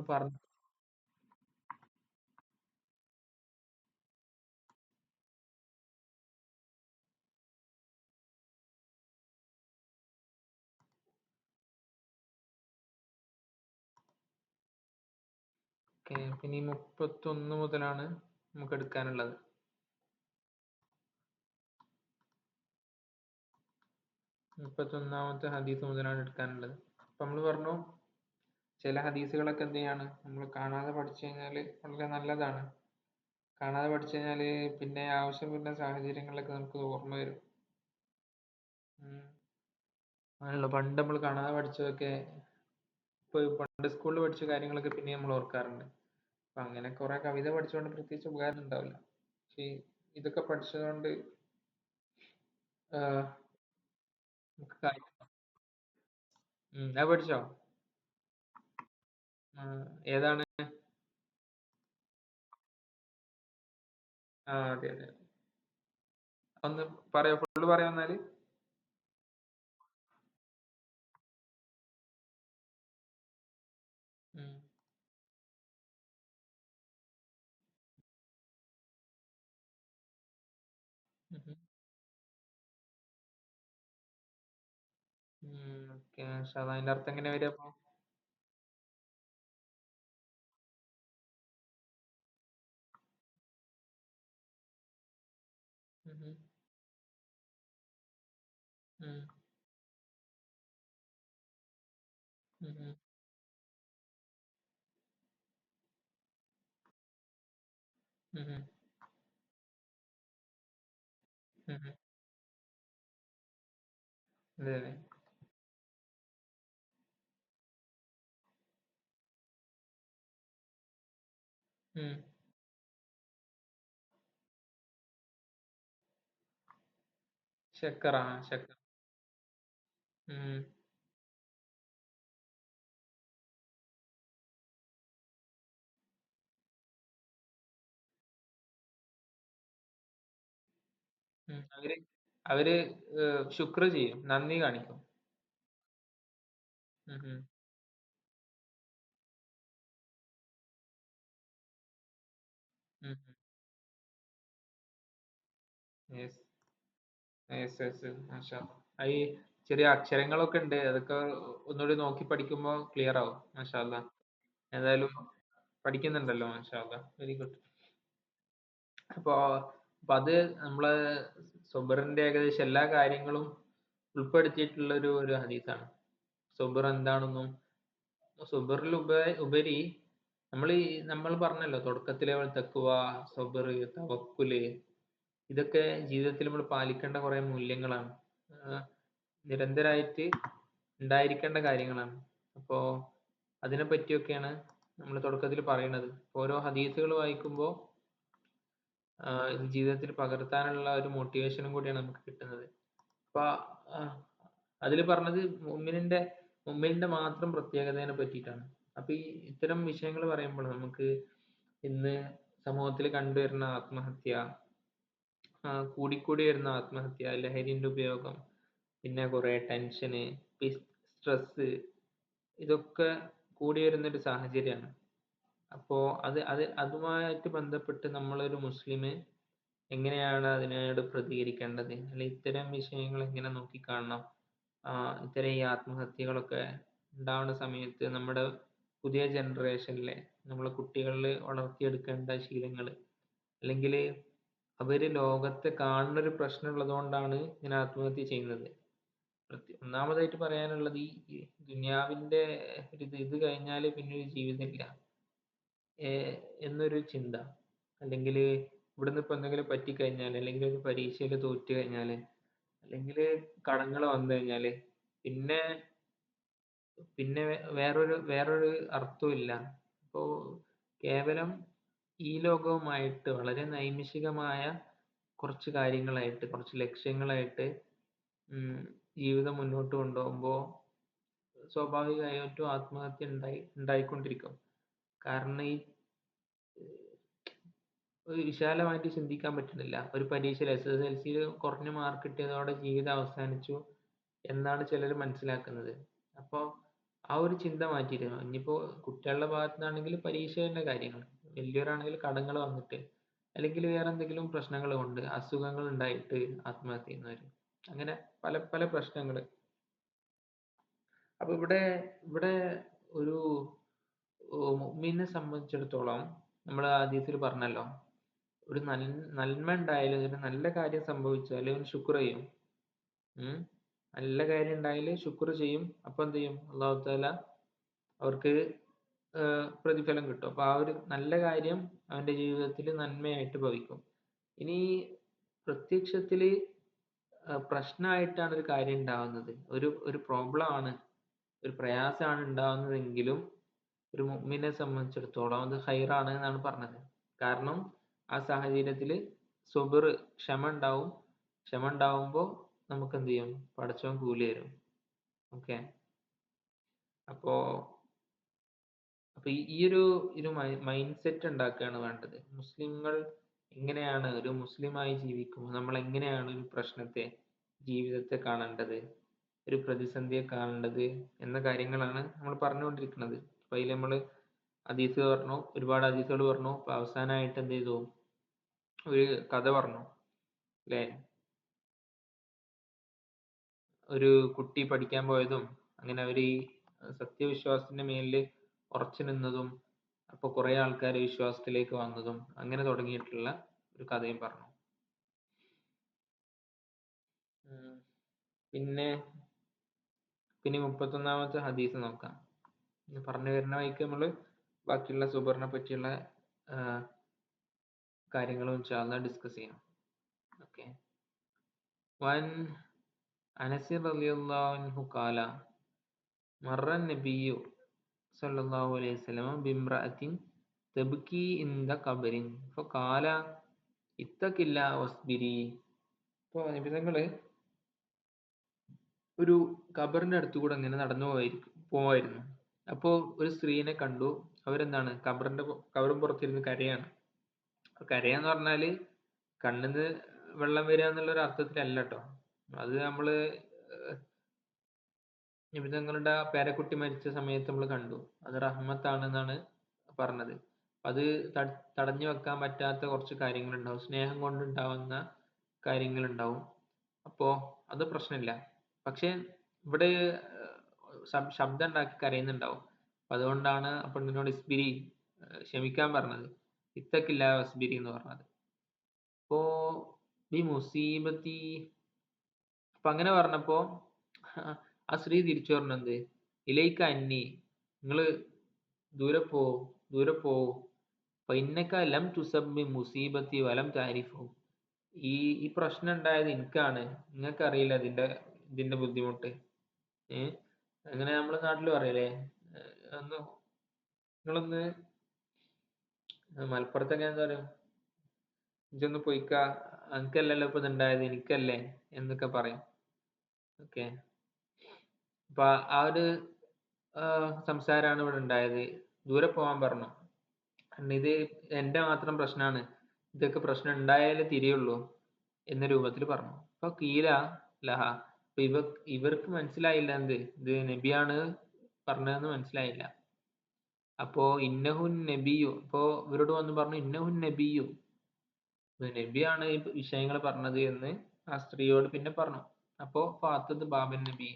പറഞ്ഞു. ഓക്കെ, പിന്നെ ഈ 31 മുതലാണ് നമുക്ക് എടുക്കാനുള്ളത്. 31-ാമത്തെ ഹദീസ് മുതലാണ് എടുക്കാനുള്ളത്. അപ്പൊ നമ്മൾ പറഞ്ഞു, ചില ഹദീസുകളൊക്കെ എന്ത് ചെയ്യാണ്, നമ്മൾ കാണാതെ പഠിച്ചു കഴിഞ്ഞാൽ വളരെ നല്ലതാണ്. കാണാതെ പഠിച്ചു കഴിഞ്ഞാല് പിന്നെ ആവശ്യം വരുന്ന സാഹചര്യങ്ങളിലൊക്കെ നമുക്ക് ഓർമ്മ വരും. അങ്ങനെയല്ല, പണ്ട് നമ്മൾ കാണാതെ പഠിച്ചതൊക്കെ ഇപ്പൊ പണ്ട് സ്കൂളിൽ പഠിച്ച കാര്യങ്ങളൊക്കെ പിന്നെ നമ്മൾ ഓർക്കാറുണ്ട്. അപ്പൊ അങ്ങനെ കുറെ കവിത പഠിച്ചുകൊണ്ട് പ്രത്യേകിച്ച് ഉപകാരം ഉണ്ടാവില്ല. പക്ഷെ ഇതൊക്കെ പഠിച്ചതുകൊണ്ട് ആഹ് നമുക്ക് കാര്യം. അത് പഠിച്ചോ? ഏതാണ്? അതെ അതെ. ഒന്ന് പറയോ, ഫുള്ള് പറയാ എന്നാല്. ഉം, ഉം, ഉം. ഓക്കെ, അതിന്റെ അർത്ഥം എങ്ങനെ വരിക അപ്പൊ? ഉം, ഉം, ഉം, ഉം, ഉം, ഉം, ഉം, ഉം, ഉം. അതെ അതെ. ഉം. ശക്കറ, ശക്കർ. ഉം, ഉം. അവര് അവര് ശുക്ർ ചെയ്യും, നന്ദി കാണിക്കും. ഉം, ഉം, ഉം, ഉം. Yes, yes, yes, yes. മാഷാ അല്ലാ. ഈ ചെറിയ അക്ഷരങ്ങളൊക്കെ ഉണ്ട്, അതൊക്കെ ഒന്നുകൂടി നോക്കി പഠിക്കുമ്പോ ക്ലിയർ ആവും. മാഷാ അല്ലാ. ഏതായാലും പഠിക്കുന്നുണ്ടല്ലോ, മാഷാ അല്ലാ. Very good. അപ്പൊ അപ്പൊ അത് നമ്മള് സുബറിന്റെ ഏകദേശം എല്ലാ കാര്യങ്ങളും ഉൾപ്പെടുത്തിയിട്ടുള്ള ഒരു ഹദീസാണ്. സുബർ എന്താണെന്നും സുബറിൽ ഉപരി നമ്മൾ പറഞ്ഞല്ലോ തുടക്കത്തിലെ തഖ്വ, സബർ, തവക്കുല്, ഇതൊക്കെ ജീവിതത്തിൽ നമ്മൾ പാലിക്കേണ്ട കുറെ മൂല്യങ്ങളാണ്. നിരന്തരമായിട്ട് ഉണ്ടായിരിക്കേണ്ട കാര്യങ്ങളാണ്. അപ്പോ അതിനെ പറ്റിയൊക്കെയാണ് നമ്മൾ തുടക്കത്തിൽ പറയുന്നത്. ഓരോ ഹദീസുകൾ വായിക്കുമ്പോൾ ഇത് ജീവിതത്തിൽ പകർത്താനുള്ള ഒരു മോട്ടിവേഷനും കൂടിയാണ് നമുക്ക് കിട്ടുന്നത്. അപ്പൊ അതിൽ പറഞ്ഞത് മുഅ്മിനിന്റെ മാത്രം പ്രത്യേകതയെ പറ്റിയിട്ടാണ്. അപ്പൊ ഇത്തരം വിഷയങ്ങൾ പറയുമ്പോൾ നമുക്ക് ഇന്ന് സമൂഹത്തിൽ കണ്ടുവരുന്ന ആത്മഹത്യ, കൂടിക്കൂടി വരുന്ന ആത്മഹത്യ, ലഹരിന്റെ ഉപയോഗം, പിന്നെ കുറെ ടെൻഷന്, സ്ട്രെസ്, ഇതൊക്കെ കൂടി വരുന്ന ഒരു സാഹചര്യമാണ്. അപ്പോ അതുമായിട്ട് ബന്ധപ്പെട്ട് നമ്മളൊരു മുസ്ലിം എങ്ങനെയാണ് അതിനോട് പ്രതികരിക്കേണ്ടത്, അല്ലെങ്കിൽ ഇത്തരം വിഷയങ്ങൾ എങ്ങനെ നോക്കിക്കാണണം, ഇത്തരം ഈ ആത്മഹത്യകളൊക്കെ ഉണ്ടാവുന്ന സമയത്ത് നമ്മുടെ പുതിയ ജനറേഷനിലെ നമ്മളെ കുട്ടികളിൽ വളർത്തിയെടുക്കേണ്ട ശീലങ്ങൾ, അല്ലെങ്കിൽ അവര് ലോകത്തെ കാണുന്ന ഒരു പ്രശ്നം ഉള്ളത് കൊണ്ടാണ് ഇങ്ങനെ ആത്മഹത്യ ചെയ്യുന്നത്. ഒന്നാമതായിട്ട് പറയാനുള്ളത് ഈ ദുനിയാവിന്റെ ഇത് കഴിഞ്ഞാല് പിന്നെ ഒരു ജീവിതമില്ല എന്നൊരു ചിന്ത. അല്ലെങ്കിൽ ഇവിടുന്ന് ഇപ്പൊ എന്തെങ്കിലും പറ്റിക്കഴിഞ്ഞാൽ, അല്ലെങ്കിൽ ഒരു പരീക്ഷയിൽ തോറ്റു കഴിഞ്ഞാല്, അല്ലെങ്കിൽ കടങ്ങൾ വന്നു കഴിഞ്ഞാല് പിന്നെ പിന്നെ വേറൊരു അർത്ഥവും ഇല്ല. അപ്പോ കേവലം ഈ ലോകവുമായിട്ട് വളരെ നൈമിഷികമായ കുറച്ച് കാര്യങ്ങളായിട്ട്, കുറച്ച് ലക്ഷ്യങ്ങളായിട്ട് ജീവിതം മുന്നോട്ട് കൊണ്ടുപോകുമ്പോൾ സ്വാഭാവികമായിട്ടും ആത്മഹത്യ ഉണ്ടായിക്കൊണ്ടിരിക്കും. കാരണം ഈ ഒരു വിശാലമായിട്ട് ചിന്തിക്കാൻ പറ്റുന്നില്ല. ഒരു പരീക്ഷയിൽ SSLC കുറഞ്ഞ മാർക്ക് കിട്ടിയതോടെ ജീവിതം അവസാനിച്ചു എന്നാണ് ചിലർ മനസ്സിലാക്കുന്നത്. അപ്പോൾ ആ ഒരു ചിന്ത മാറ്റിയിട്ട് ഇനിയിപ്പോ കുട്ടികളുടെ ഭാഗത്തു നിന്നാണെങ്കിൽ പരീക്ഷേന്റെ കാര്യങ്ങൾ, വലിയവരാണെങ്കിൽ കടങ്ങൾ വന്നിട്ട്, അല്ലെങ്കിൽ വേറെ എന്തെങ്കിലും പ്രശ്നങ്ങൾ കൊണ്ട് അസുഖങ്ങൾ ഉണ്ടായിട്ട് ആത്മഹത്യ ചെയ്യുന്നവര്, അങ്ങനെ പല പല പ്രശ്നങ്ങൾ. അപ്പൊ ഇവിടെ ഇവിടെ ഒരു മുഅ്മിനെ സംബന്ധിച്ചിടത്തോളം നമ്മൾ ഹദീസിൽ പറഞ്ഞല്ലോ, ഒരു നന്മ ഉണ്ടായാലും ഒരു നല്ല കാര്യം സംഭവിച്ചാലും അവൻ ശുക്ർ ചെയ്യും. ഉം. നല്ല കാര്യം ഉണ്ടായാല് ശുക്ർ ചെയ്യും. അപ്പൊ എന്ത് ചെയ്യും? അല്ലാഹു തആല അവർക്ക് പ്രതിഫലം കിട്ടും. അപ്പൊ ആ ഒരു നല്ല കാര്യം അവന്റെ ജീവിതത്തിൽ നന്മയായിട്ട് ഭവിക്കും. ഇനി പ്രത്യക്ഷത്തില് പ്രശ്നമായിട്ടാണ് ഒരു കാര്യം ഉണ്ടാവുന്നത്, ഒരു ഒരു പ്രോബ്ലം ആണ്, ഒരു പ്രയാസമാണ് ഉണ്ടാവുന്നതെങ്കിലും ഒരു മുഅ്മിനെ സംബന്ധിച്ചിടത്തോളം അത് ഹൈറാണ് എന്നാണ് പറഞ്ഞത്. കാരണം ആ സാഹചര്യത്തില് സ്വബർ, ക്ഷമ ഉണ്ടാവും. ക്ഷമ ഉണ്ടാവുമ്പോ നമുക്ക് എന്ത് ചെയ്യും? പടച്ചവൻ കൂലി തരും. ഓക്കെ. അപ്പോ അപ്പൊ ഈ ഒരു മൈൻഡ് സെറ്റ് ഉണ്ടാക്കുകയാണ് വേണ്ടത്. മുസ്ലിങ്ങൾ എങ്ങനെയാണ് ഒരു മുസ്ലിമായി ജീവിക്കുമ്പോൾ നമ്മൾ എങ്ങനെയാണ് ഒരു പ്രശ്നത്തെ, ജീവിതത്തെ കാണേണ്ടത്, ഒരു പ്രതിസന്ധിയെ കാണേണ്ടത് എന്ന കാര്യങ്ങളാണ് നമ്മൾ പറഞ്ഞുകൊണ്ടിരിക്കുന്നത്. അപ്പൊ അതിൽ നമ്മൾ ഹദീസ് പറഞ്ഞു, ഒരുപാട് ഹദീസുകൾ പറഞ്ഞു. അപ്പൊ അവസാനമായിട്ട് എന്ത് ചെയ്തു? ഒരു കഥ പറഞ്ഞു അല്ലെ? ഒരു കുട്ടി പഠിക്കാൻ പോയതും അങ്ങനെ അവര് ഈ സത്യവിശ്വാസത്തിന്റെ മേലില് ഉറച്ചു നിന്നതും, അപ്പൊ കുറെ ആൾക്കാർ വിശ്വാസത്തിലേക്ക് വന്നതും, അങ്ങനെ തുടങ്ങിയിട്ടുള്ള ഒരു കഥയും പറഞ്ഞു. ഉം. പിന്നെ പിന്നെ 31-ാമത്തെ ഹദീസ് നോക്കാം. പറഞ്ഞു വരുന്ന വഴിക്ക് നമ്മള് ബാക്കിയുള്ള സുബറിനെ പറ്റിയുള്ള കാര്യങ്ങളും ഇൻഷാ അല്ലാഹ് ഡിസ്കസ് ചെയ്യാം. ഓക്കെ. വൻ അനസ് റളിയല്ലാഹു അൻഹു ഖാല മറ നബിയ്യു സല്ലല്ലാഹു അലൈഹി വസല്ലം ബിംറഅത്തിൻ തബ്കി ഇൻദ ഖബറിൻ ഫഖാല ഇത്തഖില്ലാ വസ്ബിരി. ഇപ്പോൾ നബി തങ്ങള് ഒരു ഖബറിന്റെ അടുത്ത് കൂടെ ഇങ്ങനെ നടന്നു പോവായിരുന്നു. അപ്പോ ഒരു സ്ത്രീനെ കണ്ടു. അവരെന്താണ്, ഖബറും പുറത്തിരുന്ന് കരയാണ്. കരയാന്ന് പറഞ്ഞാല് കണ്ണിന്ന് വെള്ളം വരിക എന്നുള്ള ഒരു അർത്ഥത്തിലല്ല കേട്ടോ. അത് നമ്മള് നബി തങ്ങളുടെ ആ പേരക്കുട്ടി മരിച്ച സമയത്ത് നമ്മൾ കണ്ടു. അത് റഹ്മത്താണെന്നാണ് പറഞ്ഞത്. അത് തടഞ്ഞു വെക്കാൻ പറ്റാത്ത കുറച്ച് കാര്യങ്ങളുണ്ടാവും, സ്നേഹം കൊണ്ടുണ്ടാവുന്ന കാര്യങ്ങളുണ്ടാവും. അപ്പോ അത് പ്രശ്നമില്ല. പക്ഷെ ഇവിടെ ശബ്ദം ഉണ്ടാക്കി കരയുന്നുണ്ടാവും. അപ്പൊ അതുകൊണ്ടാണ് ആ പെണ്ണിനോട് ഇസ്ബിരി, ക്ഷമിക്കാൻ പറഞ്ഞത്. ഇത്തക്കില്ല വസ്ബിരി എന്ന് പറഞ്ഞത്. അപ്പോ ഈ മുസീബത്തി, അപ്പൊ അങ്ങനെ പറഞ്ഞപ്പോ ആ സ്ത്രീ തിരിച്ചു പറഞ്ഞത് ഇലൈക്ക അന്നി, നിങ്ങള് ദൂരെ പോ, ദൂരെ പോ. ഇന്നക ലം തുസബ്ബി മുസീബത്തി വലം താരിഫു. ഈ ഈ പ്രശ്നം ഉണ്ടായത് എനിക്കാണ്, നിങ്ങൾക്ക് അറിയില്ല ഇതിന്റെ ബുദ്ധിമുട്ട്. അങ്ങനെ നമ്മളെ നാട്ടിൽ പറയലേ, ഒന്ന് നിങ്ങളൊന്ന്, മലപ്പുറത്തൊക്കെ എന്താ പറയും, ഇജ്ജൊന്ന് പൊയ്ക്ക, അനക്കല്ലല്ലോ ഇപ്പൊ ഇതുണ്ടായത്, എനിക്കല്ലേ എന്നൊക്കെ പറയും. ഓക്കെ. അപ്പൊ ആ ഒരു സംസാരമാണ് ഇവിടെ ഉണ്ടായത്. ദൂരെ പോകാൻ പറഞ്ഞു. ഇത് എന്റെ മാത്രം പ്രശ്നമാണ്, ഇതൊക്കെ പ്രശ്നം ഉണ്ടായാലേ തിരിയുള്ളൂ എന്ന രൂപത്തിൽ പറഞ്ഞു. അപ്പൊ കീല ലഹ, അപ്പൊ ഇവർക്ക് മനസ്സിലായില്ല ഇത് നബിയാണ് പറഞ്ഞതെന്ന് മനസ്സിലായില്ല. അപ്പോ ഇന്നഹുൻ നബിയു, അപ്പോ ഇവരോട് വന്ന് പറഞ്ഞു ഇന്നഹുൻ നബിയു, നബിയാണ് ഈ വിഷയങ്ങൾ പറഞ്ഞത് എന്ന് ആ സ്ത്രീയോട് പിന്നെ പറഞ്ഞു. അപ്പോ ഫാത്തത് ബാബൻ നബി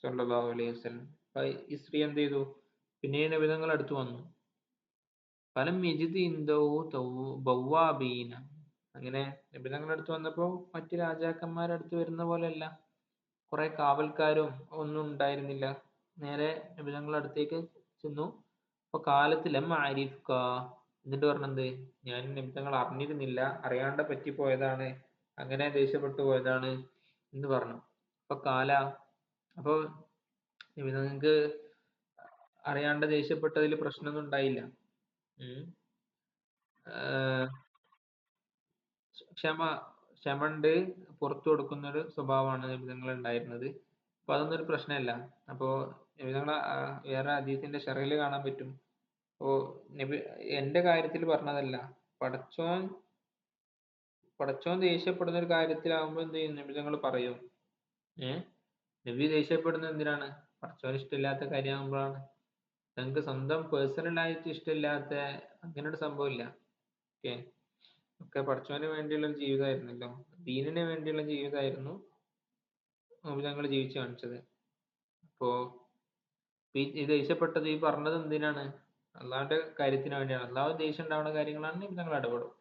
സല്ലല്ലാഹു അലൈഹി വസല്ലം, അപ്പൊ ഈ സ്ത്രീ എന്ത് ചെയ്തു? പിന്നെ നബിതങ്ങൾ അടുത്ത് വന്നു. ഫലം യജിദ് ഇൻദഹു ബവ്വാബീന, അങ്ങനെ നബിതങ്ങളുടെ അടുത്ത് വന്നപ്പോ മറ്റു രാജാക്കന്മാരുടെ അടുത്ത് വരുന്ന പോലെയല്ല, കുറെ കാവൽക്കാരും ഒന്നും ഉണ്ടായിരുന്നില്ല. നേരെ നബിതങ്ങളുടെ അടുത്തേക്ക് ചെന്നു. അപ്പൊ കാലത്ത് ലം ആരിഫ്ക, എന്നിട്ട് പറഞ്ഞത് ഞാൻ നബിതങ്ങൾ അറിഞ്ഞിരുന്നില്ല, അറിയാണ്ട് പറ്റിപ്പോയതാണ്, അങ്ങനെ ദേഷ്യപ്പെട്ടു പോയതാണ് എന്ന് പറഞ്ഞു. അപ്പൊ അപ്പൊ നബിതങ്ങൾക്ക് അറിയാണ്ട് ദേഷ്യപ്പെട്ടതിൽ പ്രശ്നമൊന്നും ഉണ്ടായില്ല. ഉം. ക്ഷമ ക്ഷമണ്ട്, പുറത്തു കൊടുക്കുന്ന ഒരു സ്വഭാവമാണ് നബിതങ്ങൾ ഉണ്ടായിരുന്നത്. അപ്പൊ അതൊന്നും ഒരു പ്രശ്നമല്ല. അപ്പോ നബിതങ്ങൾ വേറെ ഹദീസിന്റെ ഷറഹിൽ കാണാൻ പറ്റും. അപ്പോ നബി എന്റെ കാര്യത്തിൽ പറഞ്ഞതല്ല, പടച്ചോൻ പടച്ചോൻ ദേഷ്യപ്പെടുന്ന ഒരു കാര്യത്തിലാവുമ്പോ എന്ത് ചെയ്യും? നബിതങ്ങൾ പറയും. നബി ദേഷ്യപ്പെടുന്നത് എന്തിനാണ്? പടച്ചോന് ഇഷ്ടമില്ലാത്ത കാര്യമാകുമ്പോഴാണ്. നിങ്ങൾക്ക് സ്വന്തം പേഴ്സണൽ ആയിട്ട് ഇഷ്ടമില്ലാത്ത അങ്ങനെ ഒരു സംഭവം ഇല്ല. ഓക്കെ, ഒക്കെ പടച്ചോന് വേണ്ടിയുള്ള ഒരു ജീവിതമായിരുന്നല്ലോ, ദീനിന് വേണ്ടിയുള്ള ജീവിതമായിരുന്നു ഞങ്ങൾ ജീവിച്ചു കാണിച്ചത്. അപ്പോ ഈ ദേഷ്യപ്പെട്ടത് ഈ പറഞ്ഞത് എന്തിനാണ്? അള്ളാഹുവിന്റെ കാര്യത്തിന് വേണ്ടിയാണ്. അള്ളാഹു ദേഷ്യം ഉണ്ടാവുന്ന കാര്യങ്ങളാണ് ഞങ്ങൾ ഇടപെടും.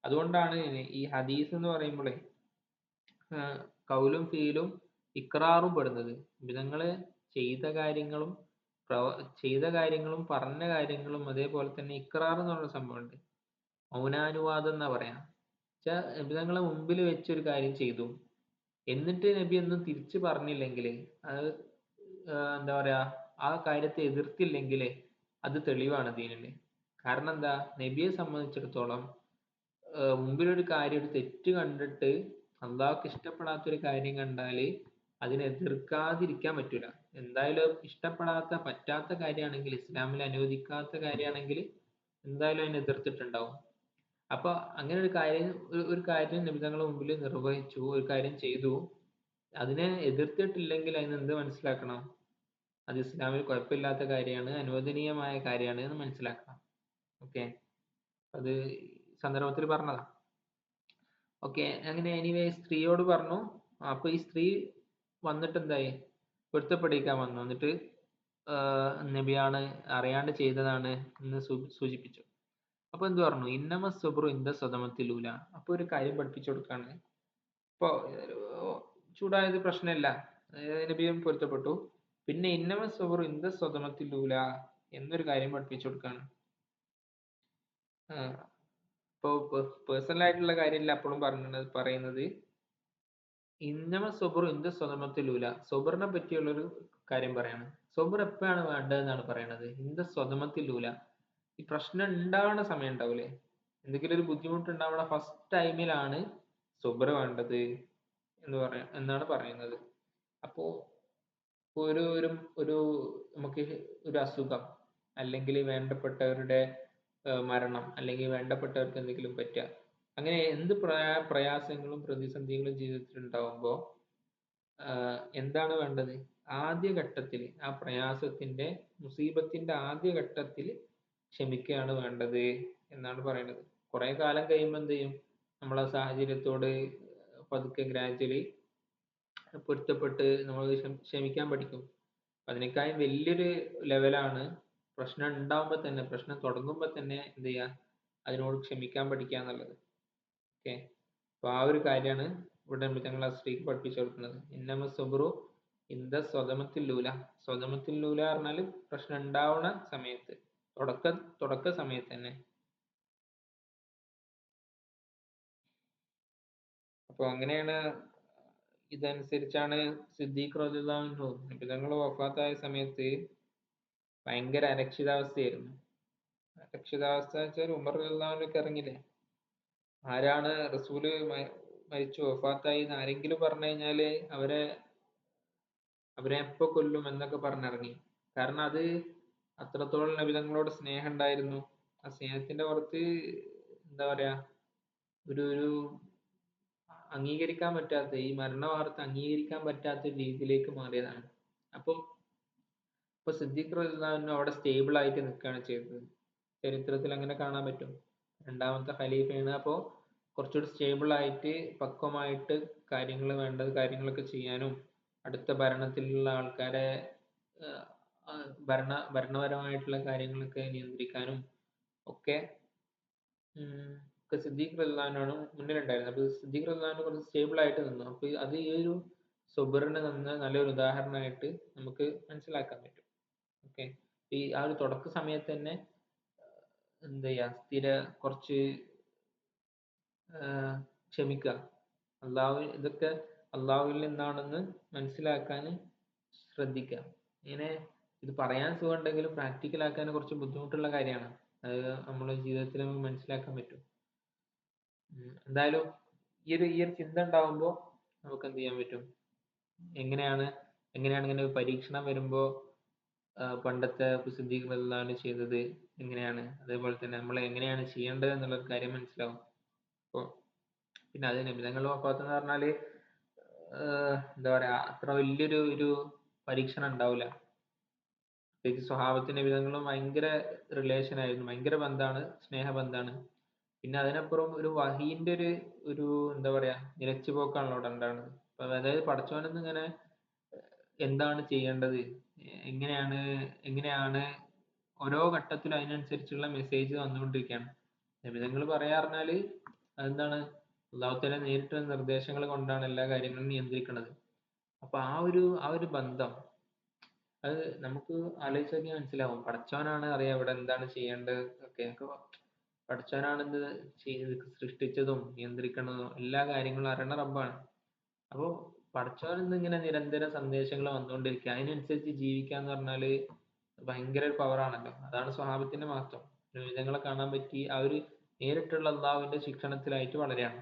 അതുകൊണ്ടാണ് ഈ ഹദീസ് എന്ന് പറയുമ്പോഴേ കൗലും ഫീലും ഇക്റാറും പെടുന്നത്. നബിതങ്ങള് ചെയ്ത കാര്യങ്ങളും ചെയ്ത കാര്യങ്ങളും പറഞ്ഞ കാര്യങ്ങളും അതേപോലെ തന്നെ ഇക്റാർ എന്ന് പറഞ്ഞ സംഭവമുണ്ട്. മൗനാനുവാദം എന്നാ പറയാ. നബിതങ്ങളെ മുമ്പിൽ വെച്ചൊരു കാര്യം ചെയ്തു, എന്നിട്ട് നബി ഒന്നും തിരിച്ചു പറഞ്ഞില്ലെങ്കിൽ, അത് എന്താ പറയാ, ആ കാര്യത്തെ എതിർത്തില്ലെങ്കിൽ അത് തെളിവാണ് ദീനിന്. കാരണം എന്താ, നബിയെ സംബന്ധിച്ചിടത്തോളം മുമ്പിലൊരു കാര്യം, ഒരു തെറ്റ് കണ്ടിട്ട് അള്ളാഹ്ക്ക് ഇഷ്ടപ്പെടാത്ത ഒരു കാര്യം കണ്ടാല് അതിനെ എതിർക്കാതിരിക്കാൻ പറ്റൂല. എന്തായാലും ഇഷ്ടപ്പെടാത്ത പറ്റാത്ത കാര്യമാണെങ്കിൽ, ഇസ്ലാമിൽ അനുവദിക്കാത്ത കാര്യമാണെങ്കിൽ എന്തായാലും അതിനെ എതിർത്തിട്ടുണ്ടാവും. അപ്പൊ അങ്ങനെ ഒരു കാര്യം നബി തങ്ങളുടെ മുമ്പിൽ നിർവഹിച്ചു, ഒരു കാര്യം ചെയ്തു, അതിനെ എതിർത്തിട്ടില്ലെങ്കിൽ അതിന് എന്ത് മനസ്സിലാക്കണം? അത് ഇസ്ലാമിൽ കുഴപ്പമില്ലാത്ത കാര്യമാണ്, അനുവദനീയമായ കാര്യമാണ് എന്ന് മനസ്സിലാക്കണം. ഓക്കെ, അത് സന്ദർഭത്തിൽ പറഞ്ഞതാ. ഓക്കെ, അങ്ങനെ എനിവേ സ്ത്രീയോട് പറഞ്ഞു. അപ്പൊ ഈ സ്ത്രീ വന്നിട്ട് എന്തായി, പൊരുത്തപ്പെടിക്കാൻ വന്നു. എന്നിട്ട് നബിയാണ്, അറിയാണ്ട് ചെയ്തതാണ് എന്ന് സൂചിപ്പിച്ചു. അപ്പൊ എന്ത് പറഞ്ഞു? ഇന്നമ സബ്റു ഇന്ദ സദമത്തിലൂല. അപ്പൊ ഒരു കാര്യം പഠിപ്പിച്ചു കൊടുക്കാണ്. ഇപ്പൊ ചൂടായത് പ്രശ്നമില്ല, നബിയും പൊരുത്തപ്പെട്ടു. പിന്നെ ഇന്നമ സബ്റു ഇന്ദ സദമത്തിലൂല എന്നൊരു കാര്യം പഠിപ്പിച്ചു കൊടുക്കാണ്. ഇപ്പൊ പേഴ്സണൽ ആയിട്ടുള്ള കാര്യമില്ല അപ്പോഴും പറയുന്നത്. ഇന്നമ സൊബർ ഇന്ദ സ്വതമത്തിലൂല, സൊബറിനെ പറ്റിയുള്ളൊരു കാര്യം പറയാണ്. സൊബർ എപ്പോഴാണ് വേണ്ടതെന്നാണ് പറയണത്? ഇന്ദ സ്വതമത്തിലൂല, ഈ പ്രശ്നം ഉണ്ടാവുന്ന സമയം ഉണ്ടാവൂലേ, എന്തെങ്കിലും ഒരു ബുദ്ധിമുട്ട് ഉണ്ടാവുന്ന ഫസ്റ്റ് ടൈമിലാണ് സൊബർ വേണ്ടത് എന്നാണ് പറയുന്നത്. അപ്പോ ഒരു ഒരു ഒരു നമുക്ക് ഒരു അസുഖം, അല്ലെങ്കിൽ വേണ്ടപ്പെട്ടവരുടെ മരണം, അല്ലെങ്കിൽ വേണ്ടപ്പെട്ടവർക്ക് എന്തെങ്കിലും പറ്റുക, അങ്ങനെ എന്ത് പ്രയാസങ്ങളും പ്രതിസന്ധികളും ജീവിതത്തിൽ ഉണ്ടാവുമ്പോൾ എന്താണ് വേണ്ടത്? ആദ്യ ഘട്ടത്തിൽ, ആ പ്രയാസത്തിന്റെ മുസീബത്തിന്റെ ആദ്യ ഘട്ടത്തിൽ ക്ഷമിക്കുകയാണ് വേണ്ടത് എന്നാണ് പറയുന്നത്. കുറെ കാലം കഴിയുമ്പോൾ എന്ത് ചെയ്യും? നമ്മളെ സാഹചര്യത്തോട് പതുക്കെ ഗ്രാജുവലി പൊരുത്തപ്പെട്ട് നമ്മൾ ക്ഷമിക്കാൻ പഠിക്കും. അതിനേക്കാളും വലിയൊരു ലെവലാണ് പ്രശ്നം ഉണ്ടാവുമ്പോൾ തന്നെ, പ്രശ്നം തുടങ്ങുമ്പോൾ തന്നെ എന്ത് ചെയ്യുക? അതിനോട് ക്ഷമിക്കാൻ പഠിക്കുക എന്നുള്ളത്. ഓക്കെ, അപ്പൊ ആ ഒരു കാര്യമാണ് ഇവിടെ ഞങ്ങൾ ആ സ്ത്രീക്ക് പഠിപ്പിച്ചു കൊടുക്കുന്നത്. ഇന്നമ സബ്റു ഇന്ദ സ്വതമത്തിലൂല. സ്വതമത്തിലൂല പറഞ്ഞാല് പ്രശ്നം ഉണ്ടാവുന്ന സമയത്ത്, തുടക്ക സമയത്ത് തന്നെ. അപ്പൊ അങ്ങനെയാണ്, ഇതനുസരിച്ചാണ് സിദ്ദീഖ് റളിയല്ലാഹു അൻഹു നബിതങ്ങൾ വഫാത്തായ സമയത്ത് ഭയങ്കര അരക്ഷിതാവസ്ഥയായിരുന്നു. അരക്ഷിതാവസ്ഥ വെച്ചാൽ ഉമർ റളിയല്ലാഹു അൻഹുക്ക് ഇറങ്ങില്ലേ, ആരാണ് റസൂല് മരിച്ചു വഫാത്തായി എന്ന് ആരെങ്കിലും പറഞ്ഞു കഴിഞ്ഞാല് അവരെ എപ്പോ കൊല്ലും എന്നൊക്കെ പറഞ്ഞിറങ്ങി. കാരണം അത് അത്രത്തോളം നബിതങ്ങളോട് സ്നേഹം ഉണ്ടായിരുന്നു. ആ സ്നേഹത്തിന്റെ പുറത്ത് എന്താ പറയാ, ഒരു അംഗീകരിക്കാൻ പറ്റാത്ത, ഈ മരണ വാർത്ത അംഗീകരിക്കാൻ പറ്റാത്ത രീതിയിലേക്ക് മാറിയതാണ്. അപ്പൊ സിദ്ദീഖ് റളിയല്ലാഹു അൻഹു അവിടെ സ്റ്റേബിൾ ആയിട്ട് നിൽക്കുകയാണ് ചെയ്തത്. ചരിത്രത്തിൽ അങ്ങനെ കാണാൻ പറ്റും. രണ്ടാമത്തെ ഖലീഫയാണ്. അപ്പോ കുറച്ചുകൂടി സ്റ്റേബിൾ ആയിട്ട് പക്വമായിട്ട് വേണ്ടത് കാര്യങ്ങളൊക്കെ ചെയ്യാനും, അടുത്ത ഭരണത്തിലുള്ള ആൾക്കാരെ ഭരണപരമായിട്ടുള്ള കാര്യങ്ങളൊക്കെ നിയന്ത്രിക്കാനും ഒക്കെ സിദ്ദീഖ് റളിയല്ലാഹു അൻഹു ആണ് മുന്നിലുണ്ടായിരുന്നത്. അപ്പൊ സിദ്ദീഖ് റളിയല്ലാഹു അൻഹു കുറച്ച് സ്റ്റേബിൾ ആയിട്ട് നിന്നു. അപ്പൊ അത് ഈ ഒരു സബറിന് നല്ലൊരു ഉദാഹരണമായിട്ട് നമുക്ക് മനസ്സിലാക്കാൻ പറ്റും. ഓക്കെ, ഈ ആ ഒരു തുടക്ക സമയത്ത് തന്നെ എന്ത് ചെയ്യാ, കുറച്ച് ക്ഷമിക്കുക. ഇതൊക്കെ അള്ളാഹുവിൽ നിന്നാണെന്ന് മനസ്സിലാക്കാൻ ശ്രദ്ധിക്കുക. ഇങ്ങനെ ഇത് പറയാൻ സുഖമുണ്ടെങ്കിലും പ്രാക്ടിക്കൽ ആക്കാൻ കുറച്ച് ബുദ്ധിമുട്ടുള്ള കാര്യമാണ്. അത് നമ്മുടെ ജീവിതത്തിൽ നമുക്ക് മനസ്സിലാക്കാൻ പറ്റും. എന്തായാലും ഈ ഒരു ചിന്ത ഉണ്ടാവുമ്പോൾ നമുക്ക് എന്ത് ചെയ്യാൻ പറ്റും? എങ്ങനെയാണ് ഇങ്ങനെ ഒരു പരീക്ഷണം വരുമ്പോ പണ്ടത്തെ സിദ്ദീഖ് റളിയല്ലാഹു അൻഹു ചെയ്തത് എങ്ങനെയാണ്, അതേപോലെ തന്നെ നമ്മൾ എങ്ങനെയാണ് ചെയ്യേണ്ടത് എന്നുള്ള ഒരു കാര്യം മനസ്സിലാവും. അപ്പൊ പിന്നെ അത് നബിതങ്ങളുടെ വഫാത്ത് എന്ന് പറഞ്ഞാല് എന്താ പറയാ, അത്ര വലിയൊരു പരീക്ഷണം ഉണ്ടാവില്ല. പ്രത്യേകിച്ച് സ്വഹാബത്തിന്റെ നബിതങ്ങളും ഭയങ്കര റിലേഷൻ ആയിരുന്നു, ഭയങ്കര ബന്ധാണ്, സ്നേഹബന്ധാണ്. പിന്നെ അതിനപ്പുറം ഒരു വഹീന്റെ ഒരു എന്താ പറയാ നിലച്ചുപോക്കാണല്ലോ അവിടെ ഉണ്ടാകുന്നത്. അപ്പൊ അതായത് പടച്ചോനെന്ന് ഇങ്ങനെ എന്താണ് ചെയ്യേണ്ടത്, എങ്ങനെയാണ് എങ്ങനെയാണ് ഓരോ ഘട്ടത്തിലും അതിനനുസരിച്ചുള്ള മെസ്സേജ് വന്നുകൊണ്ടിരിക്കുകയാണ്. നബിതങ്ങൾ പറയാറിഞ്ഞാല് അതെന്താണ്, അള്ളാഹുത്താല നേരിട്ടുള്ള നിർദ്ദേശങ്ങൾ കൊണ്ടാണ് എല്ലാ കാര്യങ്ങളും നിയന്ത്രിക്കുന്നത്. അപ്പൊ ആ ഒരു ബന്ധം അത് നമുക്ക് ആലോചിച്ച് നോക്കിയാൽ മനസ്സിലാവും. പടച്ചവനാണ് അറിയാം ഇവിടെ എന്താണ് ചെയ്യേണ്ടത് ഒക്കെ. പടച്ചവനാണ് ഇത് സൃഷ്ടിച്ചതും നിയന്ത്രിക്കുന്നതും എല്ലാ കാര്യങ്ങളും അറിയണ റബ്ബാണ്. അപ്പോ പടച്ചവനിൽ നിന്ന് ഇങ്ങനെ നിരന്തര സന്ദേശങ്ങൾ വന്നുകൊണ്ടിരിക്കുക, അതിനനുസരിച്ച് ജീവിക്കുക എന്ന് പറഞ്ഞാല് ഭയങ്കര ഒരു പവറാണല്ലോ. അതാണ് സ്വഹാബത്തിന്റെ മഹത്വം. നബിതങ്ങളെ കാണാൻ പറ്റി ആ ഒരു നേരിട്ടുള്ള അള്ളാഹുവിന്റെ ശിക്ഷണത്തിലായിട്ട് വളരെയാണ്.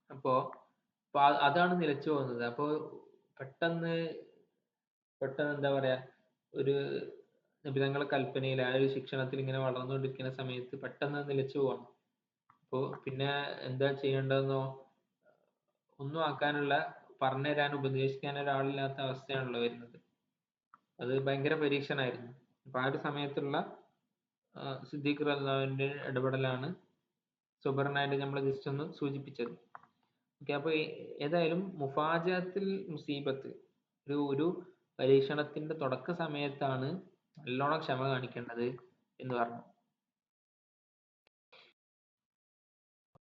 അപ്പോ അതാണ് നിലച്ചു പോകുന്നത്. അപ്പോ പെട്ടെന്ന് പെട്ടെന്ന് എന്താ പറയാ ഒരു നിബിധങ്ങളെ കൽപ്പനയിൽ ആ ഒരു ശിക്ഷണത്തിൽ ഇങ്ങനെ വളർന്നുകൊണ്ടിരിക്കുന്ന സമയത്ത് പെട്ടെന്ന് നിലച്ചു പോവാണ്. അപ്പോ പിന്നെ എന്താ ചെയ്യേണ്ടതെന്നോ ഒന്നും ആക്കാനുള്ള, പറഞ്ഞുതരാൻ ഉപദേശിക്കാൻ ഒരാളില്ലാത്ത അവസ്ഥയാണല്ലോ വരുന്നത്. അത് ഭയങ്കര പരീക്ഷണായിരുന്നു. അപ്പൊ ആ ഒരു സമയത്തുള്ള സിദ്ദീഖ് റളിയല്ലാഹുവിന്റെ ഇടപെടലാണ് സുബർനായിട്ട് നമ്മൾ ജസ്റ്റ് ഒന്ന് സൂചിപ്പിച്ചത്. ഓക്കെ, അപ്പൊ ഏതായാലും മുഫാജത്തിൽ മുസീബത്ത് ഒരു പരീക്ഷണത്തിന്റെ തുടക്ക സമയത്താണ് നല്ലോണം ക്ഷമ കാണിക്കേണ്ടത് എന്ന് പറഞ്ഞു.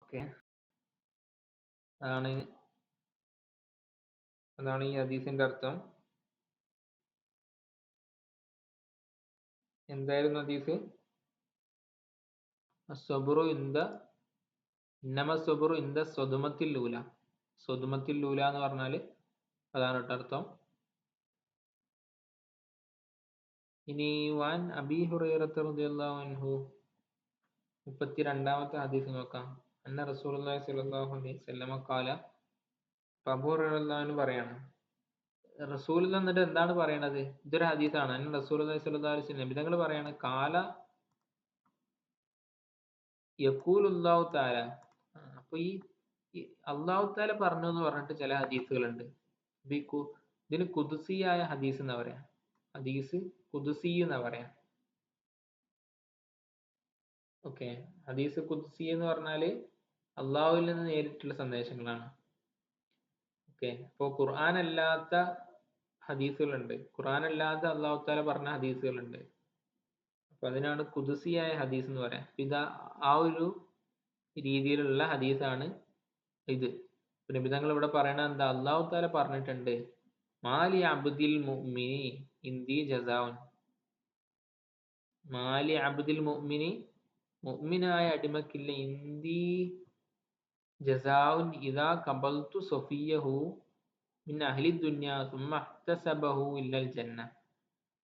ഓക്കെ, അതാണ് അതാണ് ഈ ഹദീസിന്റെ അർത്ഥം. എന്തായിരുന്നു ഹദീസ്? അസ്സബ്റു ഇന്നമ സബ്റു ഇന്ദ സ്വദുമത്തിൽ ലൂല. സ്വദുമത്തിൽ ലൂല എന്ന് പറഞ്ഞാല് അതാണ് കേട്ടോ അർത്ഥം. ഇനി വാൻ അബീ ഹുറൈറത്ത് റളിയല്ലാഹു അൻഹു 32ാമത്തെ ഹദീസ് നോക്കാം. അന്ന റസൂലുള്ളാഹി സ്വല്ലല്ലാഹു അലൈഹി വസല്ലമ ഖാല, അബൂ ഹുറൈറ റളിയല്ലാഹു അൻഹു പറയാണ്, റസൂൽ എന്നിട്ട് എന്താണ് പറയണത്? ഇതൊരു ഹദീസാണ്. അന്ന റസൂലുള്ളാഹി സ്വല്ലല്ലാഹു അലൈഹി വസല്ലം നബിതങ്ങൾ പറയാണ്, കാല യഖൂലുല്ലാഹു തആല. അപ്പൊ ഈ അല്ലാഹു തആല പറഞ്ഞു എന്ന് പറഞ്ഞിട്ട് ചില ഹദീസുകളുണ്ട്. ഇതിന് ഖുദ്സിയായ ഹദീസ് എന്നാ പറയാ. ഹദീസ് ഖുദ്സി എന്നാ പറയാ. ഓക്കെ, ഹദീസ് ഖുദ്സി എന്ന് പറഞ്ഞാല് അള്ളാഹുവിൽ നിന്ന് നേരിട്ടുള്ള സന്ദേശങ്ങളാണ്. ഓക്കെ, അപ്പോ ഖുർആൻ അല്ലാത്ത ഹദീസുകളുണ്ട്, ഖുർആൻ അല്ലാത്ത അള്ളാഹു തആല പറഞ്ഞ ഹദീസുകളുണ്ട്. അപ്പൊ അതിനാണ് ഖുദ്സിയായ ഹദീസ് എന്ന് പറയാം. ആ ഒരു രീതിയിലുള്ള ഹദീസാണ് ഇത്. നബിതങ്ങൾ ഇവിടെ പറയണ എന്താ, അള്ളാഹു തആല പറഞ്ഞിട്ടുണ്ട്, മാലി അബ്ദിൽ മുഅ്മിനി ഇന്ദി ജസാഉൻ. മാലി അബ്ദിൽ മുഅ്മിനി, മുഅ്മിനായ അടിമക്കില്ല, ഇന്ദി ജസാഉൻ ഇദാ ഖബൽതു സഫിയഹു മിൻ അഹ്ലി ദുനിയ സുമ്മ ഇഹ്തസബഹു ഇല്ലൽ ജന്ന.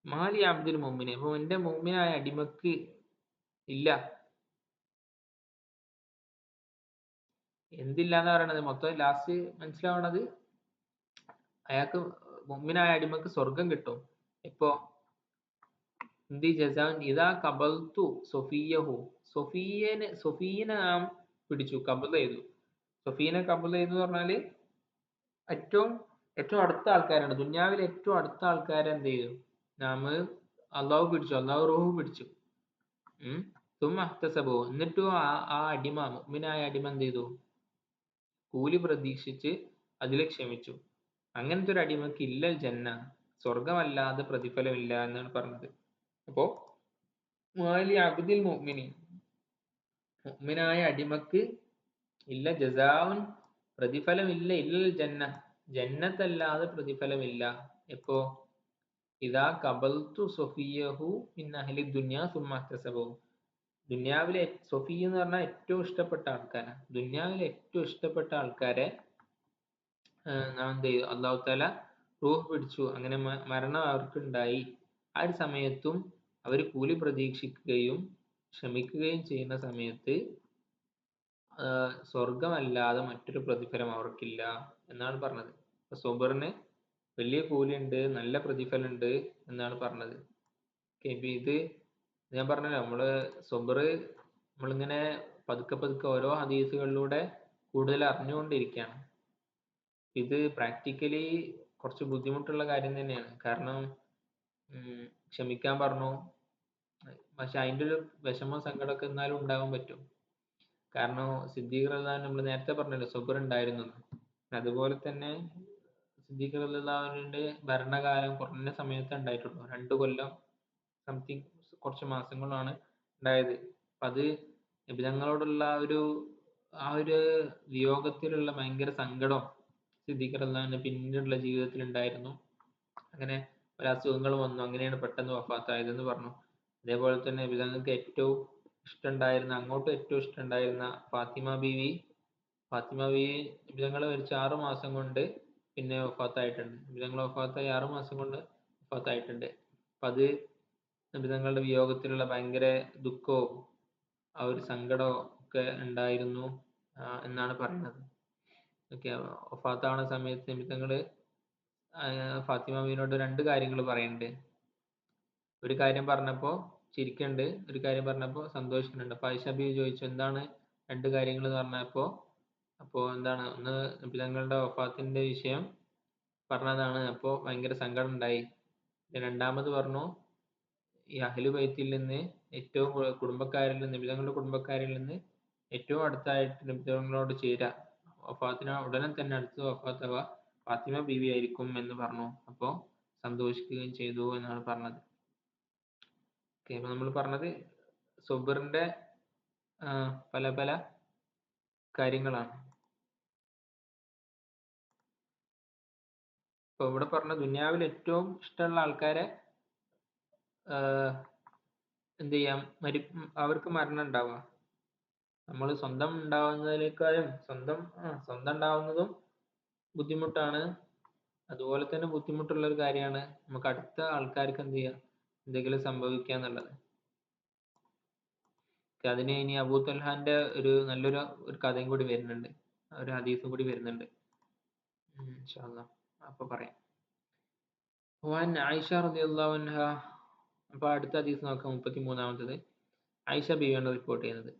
മാലി അബ്ദുൽ മുഅ്മിനി, അപ്പൊ എന്റെ മുഅ്മിനായ അടിമക്ക് ഇല്ല. എന്തില്ല എന്ന് പറയണത്? മൊത്തം ലാസ്റ്റ് മനസ്സിലാവണത് അയാൾക്ക് മുഅ്മിനായ അടിമക്ക് സ്വർഗം കിട്ടും. ഇപ്പോ ഇന്ദി ജസാൻ ഇദാ ഖബൽതു സഫിയഹു, സൊഫീനെ നാം പിടിച്ചു, കബൽ ചെയ്തു. സൊഫീനെ കബൽ ചെയ്തു എന്ന് പറഞ്ഞാല് ഏറ്റവും ഏറ്റവും അടുത്ത ആൾക്കാരാണ്, ദുന്യാവിലെ ഏറ്റവും അടുത്ത ആൾക്കാരെ എന്ത് ചെയ്തു? നാം അള്ളാഹു പിടിച്ചു, അള്ളാഹു റൂഹ് പിടിച്ചു. തുമ്മ അഹ്തസബു, എന്നിട്ടും ആ അടിമ, മുഅ്മിനായ അടിമ എന്ത് ചെയ്തു? കൂലി പ്രതീക്ഷിച്ച് അതിൽ ക്ഷമിച്ചു. അങ്ങനത്തെ ഒരു അടിമക്ക് ഇല്ലൽ ജന്ന, സ്വർഗമല്ലാതെ പ്രതിഫലമില്ല എന്നാണ് പറഞ്ഞത്. അപ്പോ മാലി അബ്ദിൽ മുഅ്മിനി, മുഅ്മിനായ അടിമക്ക് ഇല്ല ജസാഉൻ, പ്രതിഫലമില്ല, ഇല്ലൽ ജന്ന, ജന്നത്തല്ലാതെ പ്രതിഫലമില്ല. എപ്പോ? ഇദാ ഖബൽതു സഫിയഹു മിൻ അഹ്ലി ദുനിയ സുമ്മ ഇഹ്തസബഹു. ദുന്യാവിലെ സൊഫി എന്ന് പറഞ്ഞാൽ ഏറ്റവും ഇഷ്ടപ്പെട്ട ആൾക്കാരാണ്. ദുന്യാവിലെ ഏറ്റവും ഇഷ്ടപ്പെട്ട ആൾക്കാരെ നാം എന്ത് ചെയ്തു? അള്ളാഹു തആല റൂഹ് പിടിച്ചു, അങ്ങനെ മരണം അവർക്കുണ്ടായി. ആ ഒരു സമയത്തും അവർ കൂലി പ്രതീക്ഷിക്കുകയും ക്ഷമിക്കുകയും ചെയ്യുന്ന സമയത്ത് സ്വർഗമല്ലാതെ മറ്റൊരു പ്രതിഫലം അവർക്കില്ല എന്നാണ് പറഞ്ഞത്. അപ്പൊ സൊബറിന് വലിയ കൂലിയുണ്ട്, നല്ല പ്രതിഫലമുണ്ട് എന്നാണ് പറഞ്ഞത്. ഇത് ഞാൻ പറഞ്ഞല്ലോ, നമ്മള് സൊബറ് നമ്മളിങ്ങനെ പതുക്കെ പതുക്കെ ഓരോ ഹദീസുകളിലൂടെ കൂടുതൽ അറിഞ്ഞുകൊണ്ടിരിക്കുകയാണ്. ഇത് പ്രാക്ടിക്കലി കുറച്ച് ബുദ്ധിമുട്ടുള്ള കാര്യം തന്നെയാണ്. കാരണം ക്ഷമിക്കാൻ പറഞ്ഞു. പക്ഷെ അതിന്റെ ഒരു വിഷമം സങ്കടമൊക്കെ എന്നാലും ഉണ്ടാവാൻ പറ്റും. കാരണം സിദ്ദീഖ് റളിയല്ലാഹു നമ്മൾ നേരത്തെ പറഞ്ഞല്ലോ സബർ ഉണ്ടായിരുന്നു. അതുപോലെ തന്നെ സിദ്ദീഖ് റളിയല്ലാഹുവിന്റെ ഭരണകാലം കുറഞ്ഞ സമയത്തേ ഉണ്ടായിട്ടുള്ളൂ. 2 കൊല്ലം സംതിങ് കുറച്ച് മാസങ്ങളാണ് ഉണ്ടായത്. അത് നബി തങ്ങളോടുള്ള ആ ഒരു വിയോഗത്തിലുള്ള ഭയങ്കര സങ്കടം സിദ്ദീഖ് റളിയല്ലാഹുവിന്റെ പിന്നീടുള്ള ജീവിതത്തിൽ ഉണ്ടായിരുന്നു. അങ്ങനെ പല അസുഖങ്ങൾ വന്നു. അങ്ങനെയാണ് പെട്ടെന്ന് വഫാത്തായതെന്ന് പറഞ്ഞു. അതേപോലെ തന്നെ നബി തങ്ങൾക്ക് ഏറ്റവും ഇഷ്ടമുണ്ടായിരുന്ന അങ്ങോട്ടും ഏറ്റവും ഇഷ്ടമുണ്ടായിരുന്ന ഫാത്തിമ ബീവി നബി തങ്ങൾ മരിച്ച 6 മാസം കൊണ്ട് പിന്നെ വഫാത്തായിട്ടുണ്ട്. നബി തങ്ങൾ വഫാത്തായി 6 മാസം കൊണ്ട് വഫാത്തായിട്ടുണ്ട്. അപ്പൊ അത് നബി തങ്ങളുടെ വിയോഗത്തിലുള്ള ഭയങ്കര ദുഃഖവും ആ ഒരു സങ്കടവും ഒക്കെ ഉണ്ടായിരുന്നു എന്നാണ് പറയുന്നത്. ഓക്കെ, വഫാത്താവുന്ന സമയത്ത് നബി തങ്ങള് ഫാത്തിമ ബീവിനോട് 2 കാര്യങ്ങൾ പറയുന്നുണ്ട്. ഒരു കാര്യം പറഞ്ഞപ്പോ ചിരിക്കുന്നുണ്ട്, ഒരു കാര്യം പറഞ്ഞപ്പോ സന്തോഷിക്കുന്നുണ്ട്. അപ്പൊ ആയിഷ ബീവി ചോദിച്ചു എന്താണ് 2 കാര്യങ്ങൾ എന്ന് പറഞ്ഞപ്പോ എന്താണ് ഒന്ന് നബി തങ്ങളുടെ വഫാത്തിന്റെ വിഷയം പറഞ്ഞതാണ്. അപ്പോ ഭയങ്കര സങ്കടം ഉണ്ടായി. രണ്ടാമത് പറഞ്ഞു ഈ അഹ്ലു ബൈത്തിൽ നിന്ന് ഏറ്റവും കുടുംബക്കാരിൽ നിന്ന് നബി തങ്ങളുടെ കുടുംബക്കാരിൽ നിന്ന് ഏറ്റവും അടുത്തായിട്ട് നബി തങ്ങളോട് ചേരുക, വഫാത്തിന് ഉടനെ തന്നെ അടുത്ത് വഫാത്താവുക ഫാത്തിമ ബീവി ആയിരിക്കും എന്ന് പറഞ്ഞു. അപ്പോ സന്തോഷിക്കുകയും ചെയ്തു എന്നാണ് പറഞ്ഞത്. ഓക്കെ, അപ്പൊ നമ്മൾ പറഞ്ഞത് സബറിന്റെ പല പല കാര്യങ്ങളാണ്. ഇപ്പൊ ഇവിടെ പറഞ്ഞ ദുനിയാവിൽ ഏറ്റവും ഇഷ്ടമുള്ള ആൾക്കാരെ എന്ത് ചെയ്യാം, അവർക്ക് മരണം ഉണ്ടാവുക. നമ്മൾ സ്വന്തം ഉണ്ടാവുന്നതിനേക്കാളും സ്വന്തം ഉണ്ടാവുന്നതും ബുദ്ധിമുട്ടാണ്. അതുപോലെ തന്നെ ബുദ്ധിമുട്ടുള്ള ഒരു കാര്യമാണ് നമുക്ക് അടുത്ത ആൾക്കാർക്ക് എന്ത് ചെയ്യാം, എന്തെങ്കിലും സംഭവിക്കുക എന്നുള്ളത്. അതിന് ഇനി അബൂ തൽഹാന്റെ നല്ലൊരു കഥയും കൂടി വരുന്നുണ്ട്, ഒരു ഹദീസും കൂടി വരുന്നുണ്ട് ഇൻഷാ അല്ലാഹ്. അപ്പൊ പറയാം. വഅൻ ആയിഷ റളിയല്ലാഹു അൻഹ. അപ്പൊ അടുത്ത ഹദീസ് നോക്കാം, 33-ാമത്തത്. ആയിഷ ബീവിയാണ് റിപ്പോർട്ട് ചെയ്യുന്നത്.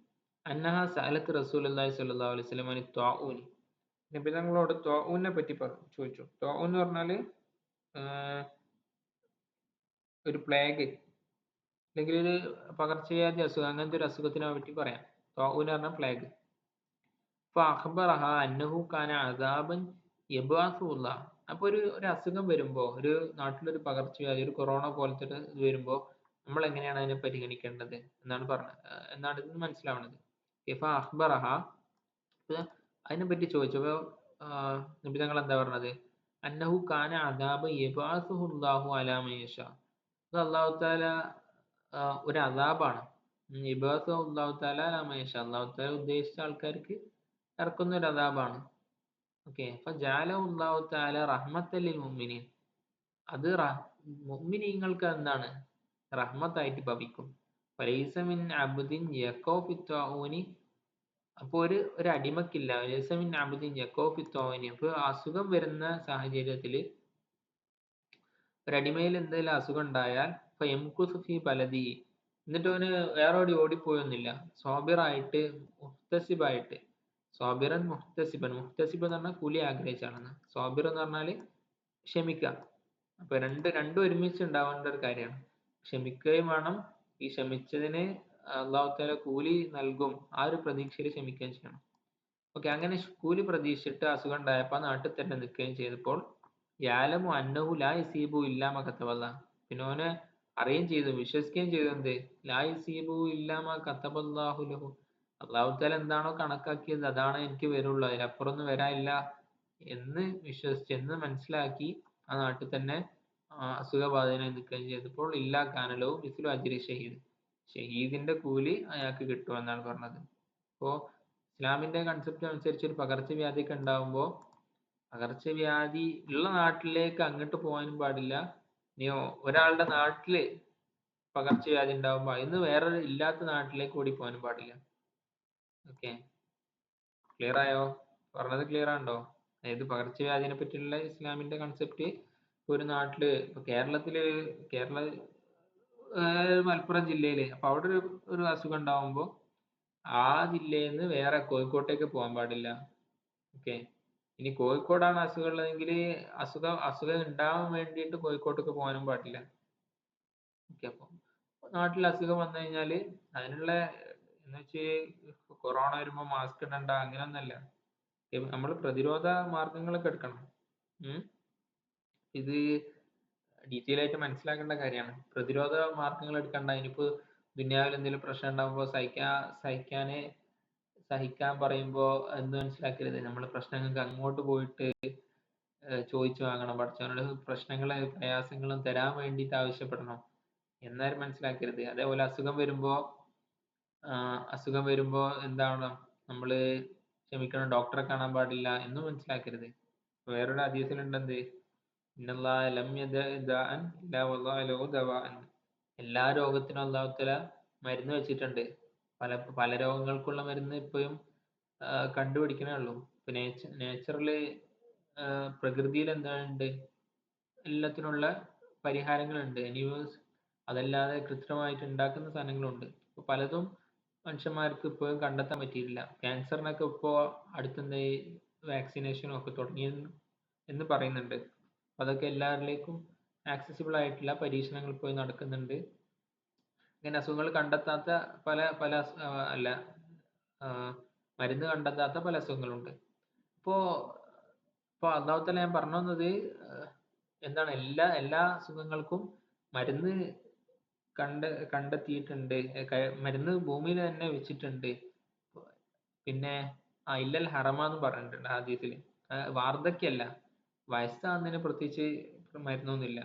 അന്നഹ സഅലത്ത് റസൂലുള്ളാഹി സ്വല്ലല്ലാഹു അലൈഹി വസല്ലം അനി ത്വാഊൻ. നബി തങ്ങളോട് ത്വാഊനെ പറ്റി ചോദിച്ചു. ത്വാഊൻ എന്ന് പറഞ്ഞാല് ഒരു പ്ലേഗ് അല്ലെങ്കിൽ ഒരു പകർച്ചവ്യാധി അസുഖം, അങ്ങനത്തെ ഒരു അസുഖത്തിനെ പറ്റി പറയാം. ത്വാഊൻ പറഞ്ഞാൽ പ്ലേഗ്. അപ്പൊ അഖ്ബറഹ അന്നഹു കാന അദാബൻ യബ്അസുല്ലാഹ്. അപ്പൊ ഒരു അസുഖം വരുമ്പോ, ഒരു നാട്ടിലൊരു പകർച്ചവ്യാധി, ഒരു കൊറോണ പോലത്തെ ഇത് വരുമ്പോ നമ്മൾ എങ്ങനെയാണ് അതിനെ പരിഗണിക്കേണ്ടത് എന്നാണ് ഇതിന് മനസ്സിലാവുന്നത്. ഇഫ അഖ്ബറഹ, അതിനെ പറ്റി ചോദിച്ചപ്പോ നബി തങ്ങൾ എന്താ പറഞ്ഞത്? അന്നഹു കാന അദാബൻ യബ്അസുല്ലാഹു അലാ മൻ യശാ. അത് അല്ലാഹു തആല ഒരു അദാബാണ്. അല്ലാഹു തആല അലാ മൻ യശാ, അല്ലാഹു തആല ഉദ്ദേശിച്ച ആൾക്കാർക്ക് ഇറക്കുന്ന ഒരു അദാബാണ്. ഓക്കെ, അപ്പൊ ജഅലഹു അല്ലാഹു തആല റഹ്മത്തൻ ലിൽ മുഅ്മിനീൻ. അത് മുഅ്മിനീങ്ങൾക്ക് എന്താണ്, റഹ്മത്തായിട്ട് ഭവിക്കും. ഫലൈസ മിൻ അബ്ദിൻ യഖൗ ഫി ത്വാഊനി. അപ്പൊ ഒരു അടിമക്കില്ല, ഫലൈസ മിൻ അബ്ദിൻ യഖൗ ഫി ത്വാഊനി. അപ്പൊ അസുഖം വരുന്ന സാഹചര്യത്തില് ഒരടിമയിൽ എന്തെങ്കിലും അസുഖം ഉണ്ടായാൽ ഫയംകുസു ഫീ ബലദി, എന്നിട്ട് അവന് വേറെ ഓടിപ്പോയൊന്നുമില്ല. സ്വാബിറായിട്ട് മുഹ്തസിബായിട്ട്, സ്വാബിറൻ മുഹ്തസിബൻ. മുഹ്തസിബ് എന്ന് പറഞ്ഞാൽ കൂലി ആഗ്രഹിച്ചാണെന്ന്. സ്വാബിർ എന്ന് പറഞ്ഞാല് ക്ഷമിക്കുക. അപ്പൊ രണ്ടും ഒരുമിച്ച് ഉണ്ടാവേണ്ട ഒരു കാര്യമാണ്. ക്ഷമിക്കുകയും വേണം, ഈ ക്ഷമിച്ചതിന് അള്ളാഹു തആല കൂലി നൽകും, ആ ഒരു പ്രതീക്ഷയിൽ ക്ഷമിക്കുകയും ചെയ്യണം. ഓക്കെ, അങ്ങനെ കൂലി പ്രതീക്ഷിച്ചിട്ട് അസുഖം ഉണ്ടായപ്പോൾ നാട്ടിൽ തന്നെ നിൽക്കുകയും ചെയ്തപ്പോൾ യാലമു അന്നഹു ലാ യസീബു ഇല്ലാ മാ കതബല്ലാഹ്. പിന്നെ ഓന് അറിയുകയും ചെയ്തു, വിശ്വസിക്കുകയും ചെയ്തു, എന്ത് ലാ യസീബു ഇല്ലാ മാ കതബല്ലാഹു ലഹു. അള്ളാഹു തആല എന്താണോ കണക്കാക്കിയത് അതാണ് എനിക്ക് വരുള്ളൂ, അതിനപ്പുറമൊന്നും വരാനില്ല എന്ന് വിശ്വസിച്ച്, എന്ന് മനസ്സിലാക്കി ആ നാട്ടിൽ തന്നെ അസുഖബാധിതനായി നിൽക്കുകയും ചെയ്തപ്പോൾ ഇല്ലാ കാനലഹു മിസ്ലു അജ്രി ഷഹീദ്. ഷഹീദിന്റെ കൂലി അയാൾക്ക് കിട്ടുമെന്നാണ് പറഞ്ഞത്. അപ്പോ ഇസ്ലാമിന്റെ കൺസെപ്റ്റ് അനുസരിച്ച് ഒരു പകർച്ചവ്യാധി ഒക്കെ ഉണ്ടാവുമ്പോൾ പകർച്ചവ്യാധി ഉള്ള നാട്ടിലേക്ക് അങ്ങോട്ട് പോകാനും പാടില്ല. ഇനി ഒരാളുടെ നാട്ടില് പകർച്ചവ്യാധി ഉണ്ടാവുമ്പോൾ അതിന്ന് വേറെ ഇല്ലാത്ത നാട്ടിലേക്ക് ഓടി പോകാനും പാടില്ല. ഓക്കെ, ക്ലിയർ ആയോ? പറഞ്ഞത് ക്ലിയർ ആണോ? അതായത് പകർച്ചവ്യാധിനെ പറ്റിയുള്ള ഇസ്ലാമിന്റെ കൺസെപ്റ്റ് ഒരു നാട്ടില്, ഇപ്പൊ കേരള മലപ്പുറം ജില്ലയില്, അപ്പൊ അവിടെ ഒരു അസുഖം ഉണ്ടാവുമ്പോ ആ ജില്ലയിൽ നിന്ന് വേറെ കോഴിക്കോട്ടേക്ക് പോകാൻ പാടില്ല. ഓക്കെ, ഇനി കോഴിക്കോടാണ് അസുഖം ഉള്ളതെങ്കിൽ അസുഖം ഉണ്ടാവാൻ വേണ്ടിയിട്ട് കോഴിക്കോട്ടേക്ക് പോകാനും പാടില്ല. ഓക്കെ. അപ്പൊ നാട്ടിൽ അസുഖം വന്നു കഴിഞ്ഞാല് അതിനുള്ള എന്ന് വെച്ച് കൊറോണ വരുമ്പോ മാസ്ക് ഇടണ്ട അങ്ങനെയൊന്നല്ല. നമ്മൾ പ്രതിരോധ മാർഗങ്ങളൊക്കെ എടുക്കണം. ഉം. ഇത് ഡീറ്റെയിൽ ആയിട്ട് മനസ്സിലാക്കേണ്ട കാര്യമാണ്. പ്രതിരോധ മാർഗങ്ങൾ എടുക്കണ്ട. ഇനിയിപ്പോ ദുനിയാവിൽ എന്തെങ്കിലും പ്രശ്നം ഉണ്ടാകുമ്പോൾ സഹിക്കാൻ പറയുമ്പോ എന്ത് മനസ്സിലാക്കരുത്, നമ്മൾ പ്രശ്നങ്ങൾക്ക് അങ്ങോട്ട് പോയിട്ട് ചോദിച്ചു വാങ്ങണം. പഠിച്ചവനോട് പ്രശ്നങ്ങളും പ്രയാസങ്ങളും തരാൻ വേണ്ടിയിട്ട് ആവശ്യപ്പെടണം എന്നാലും മനസ്സിലാക്കരുത്. അതേപോലെ അസുഖം വരുമ്പോ എന്താവണം, നമ്മള് ക്ഷമിക്കണം, ഡോക്ടറെ കാണാൻ പാടില്ല എന്നും മനസ്സിലാക്കരുത്. വേറൊരു ഹദീസിലുണ്ടെന്ത്, ഇന്നല്ലാഹ ലം യദഅ ദാഅൻ ഇല്ലാ വദഅ ലഹു ദവാഅൻ. എല്ലാ രോഗത്തിനും അല്ലാഹു തആല മരുന്ന് വെച്ചിട്ടുണ്ട്. പല പല രോഗങ്ങൾക്കുള്ള മരുന്ന് ഇപ്പോഴും കണ്ടുപിടിക്കണേ ഉള്ളൂ. ഇപ്പൊ നേച്ചറല് പ്രകൃതിയിൽ എന്തുണ്ട്, എല്ലാത്തിനുള്ള പരിഹാരങ്ങളുണ്ട്. ഇനി അതല്ലാതെ കൃത്രിമമായിട്ട് ഉണ്ടാക്കുന്ന സാധനങ്ങളുണ്ട്. ഇപ്പൊ പലതും മനുഷ്യന്മാർക്ക് ഇപ്പോഴും കണ്ടെത്താൻ പറ്റിയിട്ടില്ല. ക്യാൻസറിനൊക്കെ ഇപ്പോ അടുത്തെന്താ വാക്സിനേഷനും ഒക്കെ തുടങ്ങി എന്ന് പറയുന്നുണ്ട്. അപ്പൊ അതൊക്കെ എല്ലാവരിലേക്കും ആക്സസിബിൾ ആയിട്ടില്ല, പരീക്ഷണങ്ങൾ ഇപ്പോഴും നടക്കുന്നുണ്ട്. ഇങ്ങനെ അസുഖങ്ങൾ കണ്ടെത്താത്ത പല പല അല്ല മരുന്ന് കണ്ടെത്താത്ത പല അസുഖങ്ങളുണ്ട്. ഇപ്പോ ഇപ്പൊ അള്ളാഹു തആല ഞാൻ പറഞ്ഞു വന്നത് എന്താണ്, എല്ലാ എല്ലാ അസുഖങ്ങൾക്കും മരുന്ന് കണ്ടെത്തിയിട്ടുണ്ട്. മരുന്ന് ഭൂമിയിൽ തന്നെ വെച്ചിട്ടുണ്ട്. പിന്നെ ഇല്ലൽ ഹറമാന്ന് പറഞ്ഞിട്ടുണ്ട് ഹദീസിൽ. വാർദ്ധക്യമല്ല, വയസ്സാകുന്നതിന് പ്രത്യേകിച്ച് മരുന്നൊന്നുമില്ല.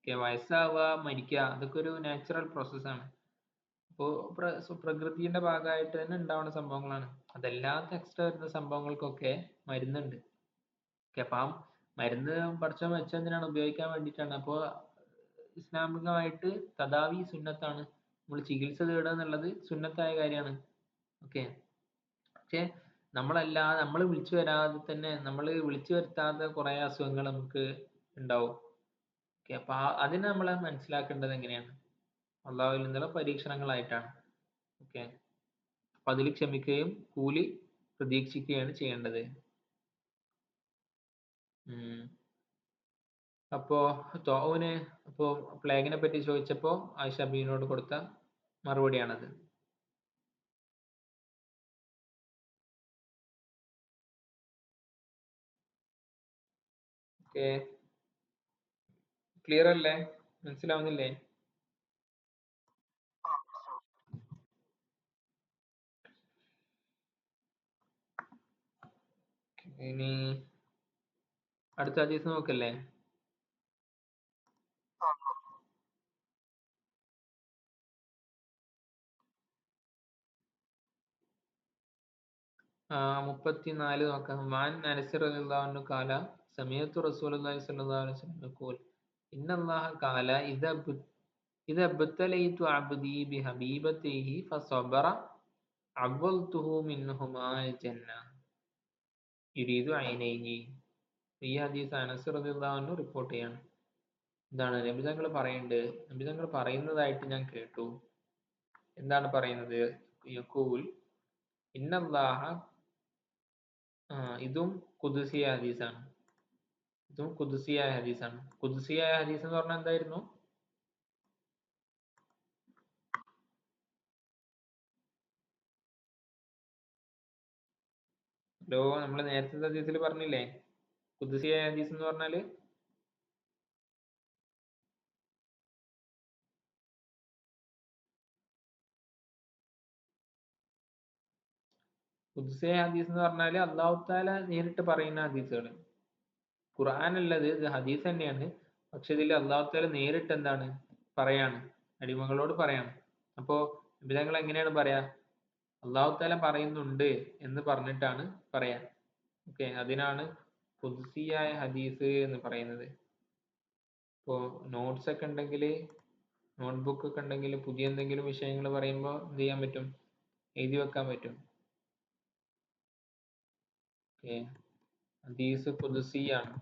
വയസ്സാവുക, മരിക്കുക, അതൊക്കെ ഒരു നാച്ചുറൽ പ്രോസസ്സാണ്. ഇപ്പോ പ്രകൃതിയുടെ ഭാഗമായിട്ട് തന്നെ ഉണ്ടാവുന്ന സംഭവങ്ങളാണ്. അതല്ലാത്ത എക്സ്ട്രാ വരുന്ന സംഭവങ്ങൾക്കൊക്കെ മരുന്നുണ്ട്. അപ്പൊ ആ മരുന്ന് പടച്ചോൻ വെച്ചെന്തിനാണ്, ഉപയോഗിക്കാൻ വേണ്ടിയിട്ടാണ്. അപ്പോ ഇസ്ലാമികമായിട്ട് തദാവി സുന്നത്താണ്. നമ്മൾ ചികിത്സ തേടുക എന്നുള്ളത് സുന്നത്തായ കാര്യമാണ്. ഓക്കെ. പക്ഷെ നമ്മൾ വിളിച്ചു വരുത്താതെ കുറെ അസുഖങ്ങൾ നമുക്ക് ഉണ്ടാവും. ഓക്കെ. അപ്പൊ അതിനെ നമ്മൾ മനസ്സിലാക്കേണ്ടത് എങ്ങനെയാണ്, അള്ളാഹുവിൽ നിന്നുള്ള പരീക്ഷണങ്ങളായിട്ടാണ്. ഓക്കെ. അപ്പൊ അതിൽ ക്ഷമിക്കുകയും കൂലി പ്രതീക്ഷിക്കുകയാണ് ചെയ്യേണ്ടത്. അപ്പോ അപ്പോ പ്ലേഗിനെ പറ്റി ചോദിച്ചപ്പോ ആയിഷ ബീവിനോട് കൊടുത്ത മറുപടിയാണത്. ഓക്കെ. ക്ലിയർ അല്ലേ? മനസ്സിലാവുന്നില്ലേ? ഇനി അടുത്ത ഹദീസ് നോക്കല്ലേ? ആ 34 നോക്കാം. മാൻ അനസ് റളിയല്ലാഹു അൻഹു ഖാല സമീഅത്തു റസൂലുള്ളാഹി സ്വല്ലല്ലാഹു അലൈഹി വസല്ലം യഖൂൽ ഇന്നല്ലാഹ ഖാല ഇദാ ഇബ്തലൈതു അബ്ദി ബിഹബീബതിഹി ഫസബറ അവ്വൽതുഹു മിൻഹുമാ ജന്ന യുരീദു ഐനൈഹി. ഈ ഹദീസ് അനസ് റളിയല്ലാഹു അൻഹു റിപ്പോർട്ട് ചെയ്യാണ്. എന്താണ് നബി തങ്ങൾ പറയുന്നുണ്ട്, നബി തങ്ങൾ പറയുന്നതായിട്ട് ഞാൻ കേട്ടു. എന്താണ് പറയുന്നത്? യഖൂൽ ഇന്നല്ലാഹ, ഇതും ഖുദ്സിയ ഹദീസാണ്. ഖുദ്സിയായ ഹദീസ് എന്ന് പറഞ്ഞാൽ എന്തായിരുന്നു? നമ്മൾ നേരത്തെ ഹദീസിൽ പറഞ്ഞില്ലേ, ഖുദ്സിയായ ഹദീസ് എന്ന് പറഞ്ഞാല് അള്ളാഹു താല നേരിട്ട് പറയുന്ന ഹദീസുകൾ. ഖുർആൻ അല്ലത്, ഇത് ഹദീസ് തന്നെയാണ്. പക്ഷെ ഇതിൽ അള്ളാഹു താല നേരിട്ട് എന്താണ് പറയാണ്, അടിമകളോട് പറയാണ്. അപ്പോ നബിതങ്ങൾ എങ്ങനെയാണ് പറയാ? അള്ളാഹു താല പറയുന്നുണ്ട് എന്ന് പറഞ്ഞിട്ടാണ് പറയാ. ഓക്കെ. അതിനാണ് ഖുദ്സിയായ ഹദീസ് എന്ന് പറയുന്നത്. ഇപ്പോ നോട്ട്സ് ഒക്കെ ഉണ്ടെങ്കിൽ, നോട്ട്ബുക്ക് ഒക്കെ ഉണ്ടെങ്കിൽ, പുതിയ എന്തെങ്കിലും വിഷയങ്ങൾ പറയുമ്പോൾ എന്ത് ചെയ്യാൻ പറ്റും, എഴുതി വെക്കാൻ പറ്റും. ഓക്കെ. ഹദീസ് ഖുദ്സിയാണ്.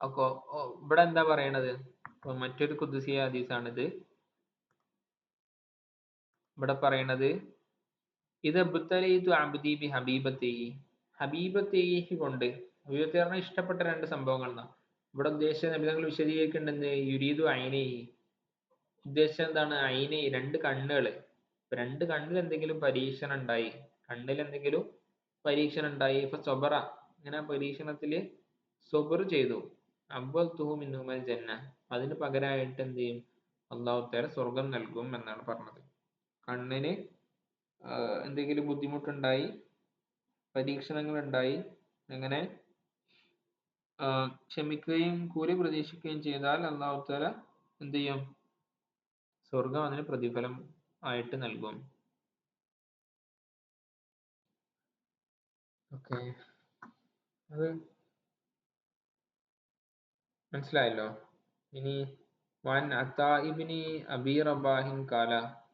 അപ്പൊ ഇവിടെ എന്താ പറയണത്? മറ്റൊരു ഖുദ്സിയ ഹദീസാണിത്. ഇവിടെ പറയണത് ഇത് അബ്തലീതു അബ്ദി ബി ഹബീബത്തിഹി, ഹബീബത്തിഹി കൊണ്ട്, ഹബീബത്തി പറഞ്ഞാൽ ഇഷ്ടപ്പെട്ട രണ്ട് സംഭവങ്ങൾ എന്നാ ഇവിടെ ഉദ്ദേശിച്ച നബി തങ്ങൾ വിശദീകരിക്കേണ്ടത്. യുരീദു ഐനൈഹി, ഉദ്ദേശം എന്താണ്? ഐനൈ, രണ്ട് കണ്ണുകള്. രണ്ട് കണ്ണിൽ എന്തെങ്കിലും പരീക്ഷണം ഉണ്ടായി, കണ്ണിൽ എന്തെങ്കിലും പരീക്ഷണം ഉണ്ടായി, ഇപ്പൊ സൊബറ, ഇങ്ങനെ പരീക്ഷണത്തില് സൊബർ ചെയ്തു, അവ്വൽ തുഹു മിൻഹുമൽ ജന്ന, അതിന് പകരമായിട്ട് എന്ത് ചെയ്യും? അള്ളാഹു തആല സ്വർഗം നൽകും എന്നാണ് പറഞ്ഞത്. കണ്ണിന് എന്തെങ്കിലും ബുദ്ധിമുട്ടുണ്ടായി, പരീക്ഷണങ്ങൾ ഉണ്ടായി, അങ്ങനെ ക്ഷമിക്കുകയും കൂലി പ്രതീക്ഷിക്കുകയും ചെയ്താൽ അള്ളാഹു തആല എന്ത് ചെയ്യും? സ്വർഗം അതിന് പ്രതിഫലം ആയിട്ട് നൽകും. ഓക്കെ, അത് മനസ്സിലായല്ലോ. ഇനി വൻ അത്താ ഇബ്നി അബീ റബാഹിൻ കാല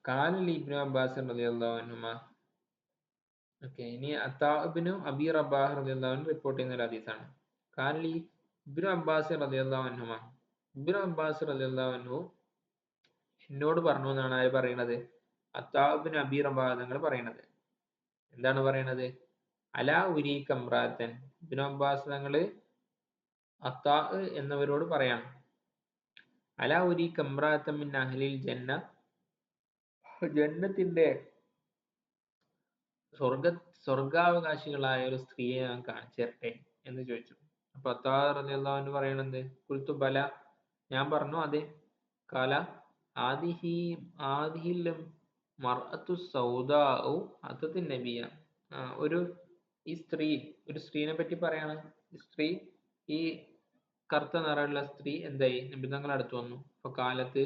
കാല ലി ഇബ്നു അബ്ബാസ് റളിയല്ലാഹു അൻഹുമാ. ഓക്കെ, ഇനി അത്താ ഇബ്നു അബീ റബാഹ് റളിയല്ലാഹു അൻഹു റിപ്പോർട്ട് ചെയ്യുന്ന ഒരു ഹദീസാണ്. കാല ലി ഇബ്നു അബ്ബാസ് റളിയല്ലാഹു അൻഹുമാ, ഇബ്നു അബ്ബാസ് റളിയല്ലാഹു അൻഹു എന്നോട് പറഞ്ഞു എന്നാണ് ആര് പറയണത്? അത്താ ഇബ്നു അബീ റബാഹ് തങ്ങൾ പറയണത്. എന്താണ് പറയണത്? അലാ ഉരീക ഇംറാഅത്തൻ, ഇബ്നു അബ്ബാസ് തങ്ങള് അത്താ എന്നവരോട് പറയാണ്, അലാ ഉരീക ഇംറാഅത്തൻ മിൻ അഹ്ലിൽ ജന്ന, ജന്നത്തിന്റെ സ്വർഗാവകാശികളായ ഒരു സ്ത്രീയെ ഞാൻ കാണിച്ചു തരട്ടെ എന്ന് ചോദിച്ചു. അപ്പൊ അത്താ റളിയല്ലാഹു അൻഹു പറയണത്, ഖുൽതു ബല, ഞാൻ പറഞ്ഞു അതെ. കാല ആദിഹി ആദിഹിൽ മർഅത്തു സൗദാഉ അതത്തിൻ നബിയ, ഒരു ഈ സ്ത്രീ, ഒരു സ്ത്രീനെ പറ്റി പറയാണ്. ഈ സ്ത്രീ, ഈ കറുത്ത നിറമുള്ള സ്ത്രീ എന്തായി? നബി തങ്ങളുടെ അടുത്ത് വന്നു. അപ്പൊ കാലത്ത്,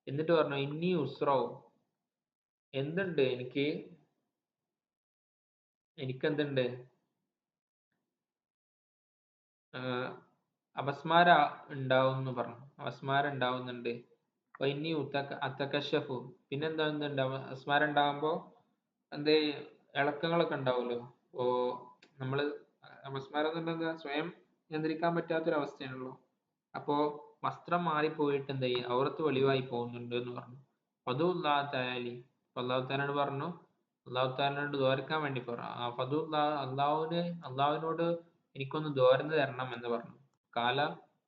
എന്നിട്ട് പറഞ്ഞു, ഇന്നി ഉസ്രാവും, എന്തുണ്ട് എനിക്കെന്തുണ്ട്? അപസ്മാര ഉണ്ടാവും എന്ന് പറഞ്ഞു, അപസ്മാരം ഉണ്ടാവുന്നുണ്ട്. അപ്പൊ ഇനി അത്തക്കശഫു, പിന്നെന്താ അപസ്മാരം ഉണ്ടാകുമ്പോ എന്ത് ഇളക്കങ്ങളൊക്കെ ഉണ്ടാവുമല്ലോ. ഓ, നമ്മള് അപസ്മാരം എന്ന് പറഞ്ഞാൽ സ്വയം നിയന്ത്രിക്കാൻ പറ്റാത്തൊരവസ്ഥയാണല്ലോ. അപ്പോ വസ്ത്രം മാറിപ്പോയിട്ട് എന്ത് ചെയ്യും? ഔറത്ത് വെളിവായി പോകുന്നുണ്ട് എന്ന് പറഞ്ഞു. ഫദുല്ലാ തആലി, അള്ളാഹു തആലയോട് പറഞ്ഞു, അള്ളാഹു തആലയോട് ദ്വാരക്കാൻ വേണ്ടി പറഞ്ഞു. അള്ളാഹുവിനോട് എനിക്കൊന്ന് ദ്വാരന്ന് തരണം എന്ന് പറഞ്ഞു. കാല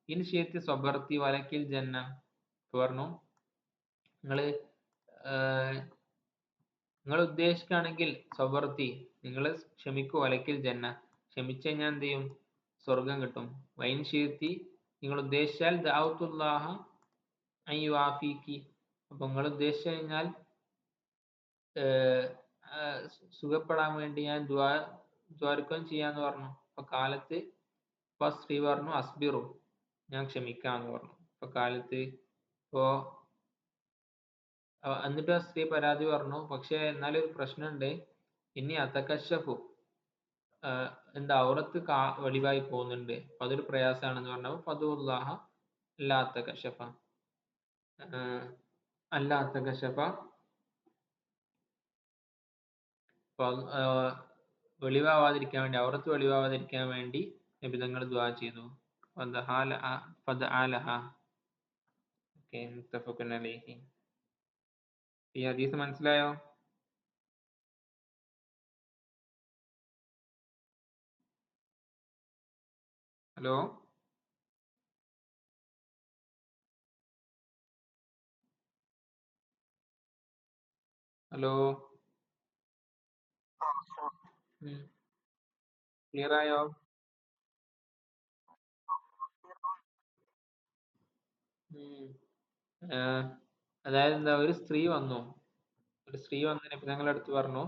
ഇൻ ഷിഅ്തി സബർത്തി വലക്കിൽ ജന്ന, പറഞ്ഞു, നിങ്ങള് നിങ്ങൾ ഉദ്ദേശിക്കുകയാണെങ്കിൽ സബർത്തി, നിങ്ങൾ ക്ഷമിക്കൂ, വലക്കിൽ ജന്ന, ക്ഷമിച്ചു കഴിഞ്ഞാൽ എന്ത് ചെയ്യും? സ്വർഗം കിട്ടും. വൈൻ ഷിഅ്തി, നിങ്ങൾ ഉദ്ദേശിച്ചാൽ ദഅൗതുല്ലാഹ അൻ യുആഫീകി, അപ്പൊ നിങ്ങൾ ഉദ്ദേശിച്ചു കഴിഞ്ഞാൽ സുഖപ്പെടാൻ വേണ്ടി ഞാൻ ദ്വാരക്കുകയും ചെയ്യാന്ന് പറഞ്ഞു. അപ്പൊ കാലത്ത്, അപ്പൊ സ്ത്രീ പറഞ്ഞു, അസ്ബിറു, ഞാൻ ക്ഷമിക്കാന്ന് പറഞ്ഞു. അപ്പൊ കാലത്ത്, ഇപ്പോ എന്നിട്ട് ആ സ്ത്രീ പരാതി പറഞ്ഞു, പക്ഷെ എന്നാലൊരു പ്രശ്നമുണ്ട്, ഇനി അത്തക്കശഫു, എന്താ ഔറത്ത് വെളിവായി പോകുന്നുണ്ട്, അപ്പൊ അതൊരു പ്രയാസമാണെന്ന് പറഞ്ഞപ്പോ ഫദുല്ലാഹ അല്ലാത്ത കശഫ, അല്ലാത്ത കശഫ, വെളിവാവാതിരിക്കാൻ വേണ്ടി, ഔറത്ത് വെളിവാവാതിരിക്കാൻ വേണ്ടി നബിതങ്ങൾ ദുആ ചെയ്തു. മുത്തഫഖുൻ അലൈഹി. ഈ ഹദീസ് മനസ്സിലായോ? ഹലോ, ഹലോ, ക്ലിയർ ആയോ? അതായത് എന്താ, ഒരു സ്ത്രീ വന്നു, നബിതങ്ങളുടെ അടുത്ത് പറഞ്ഞു,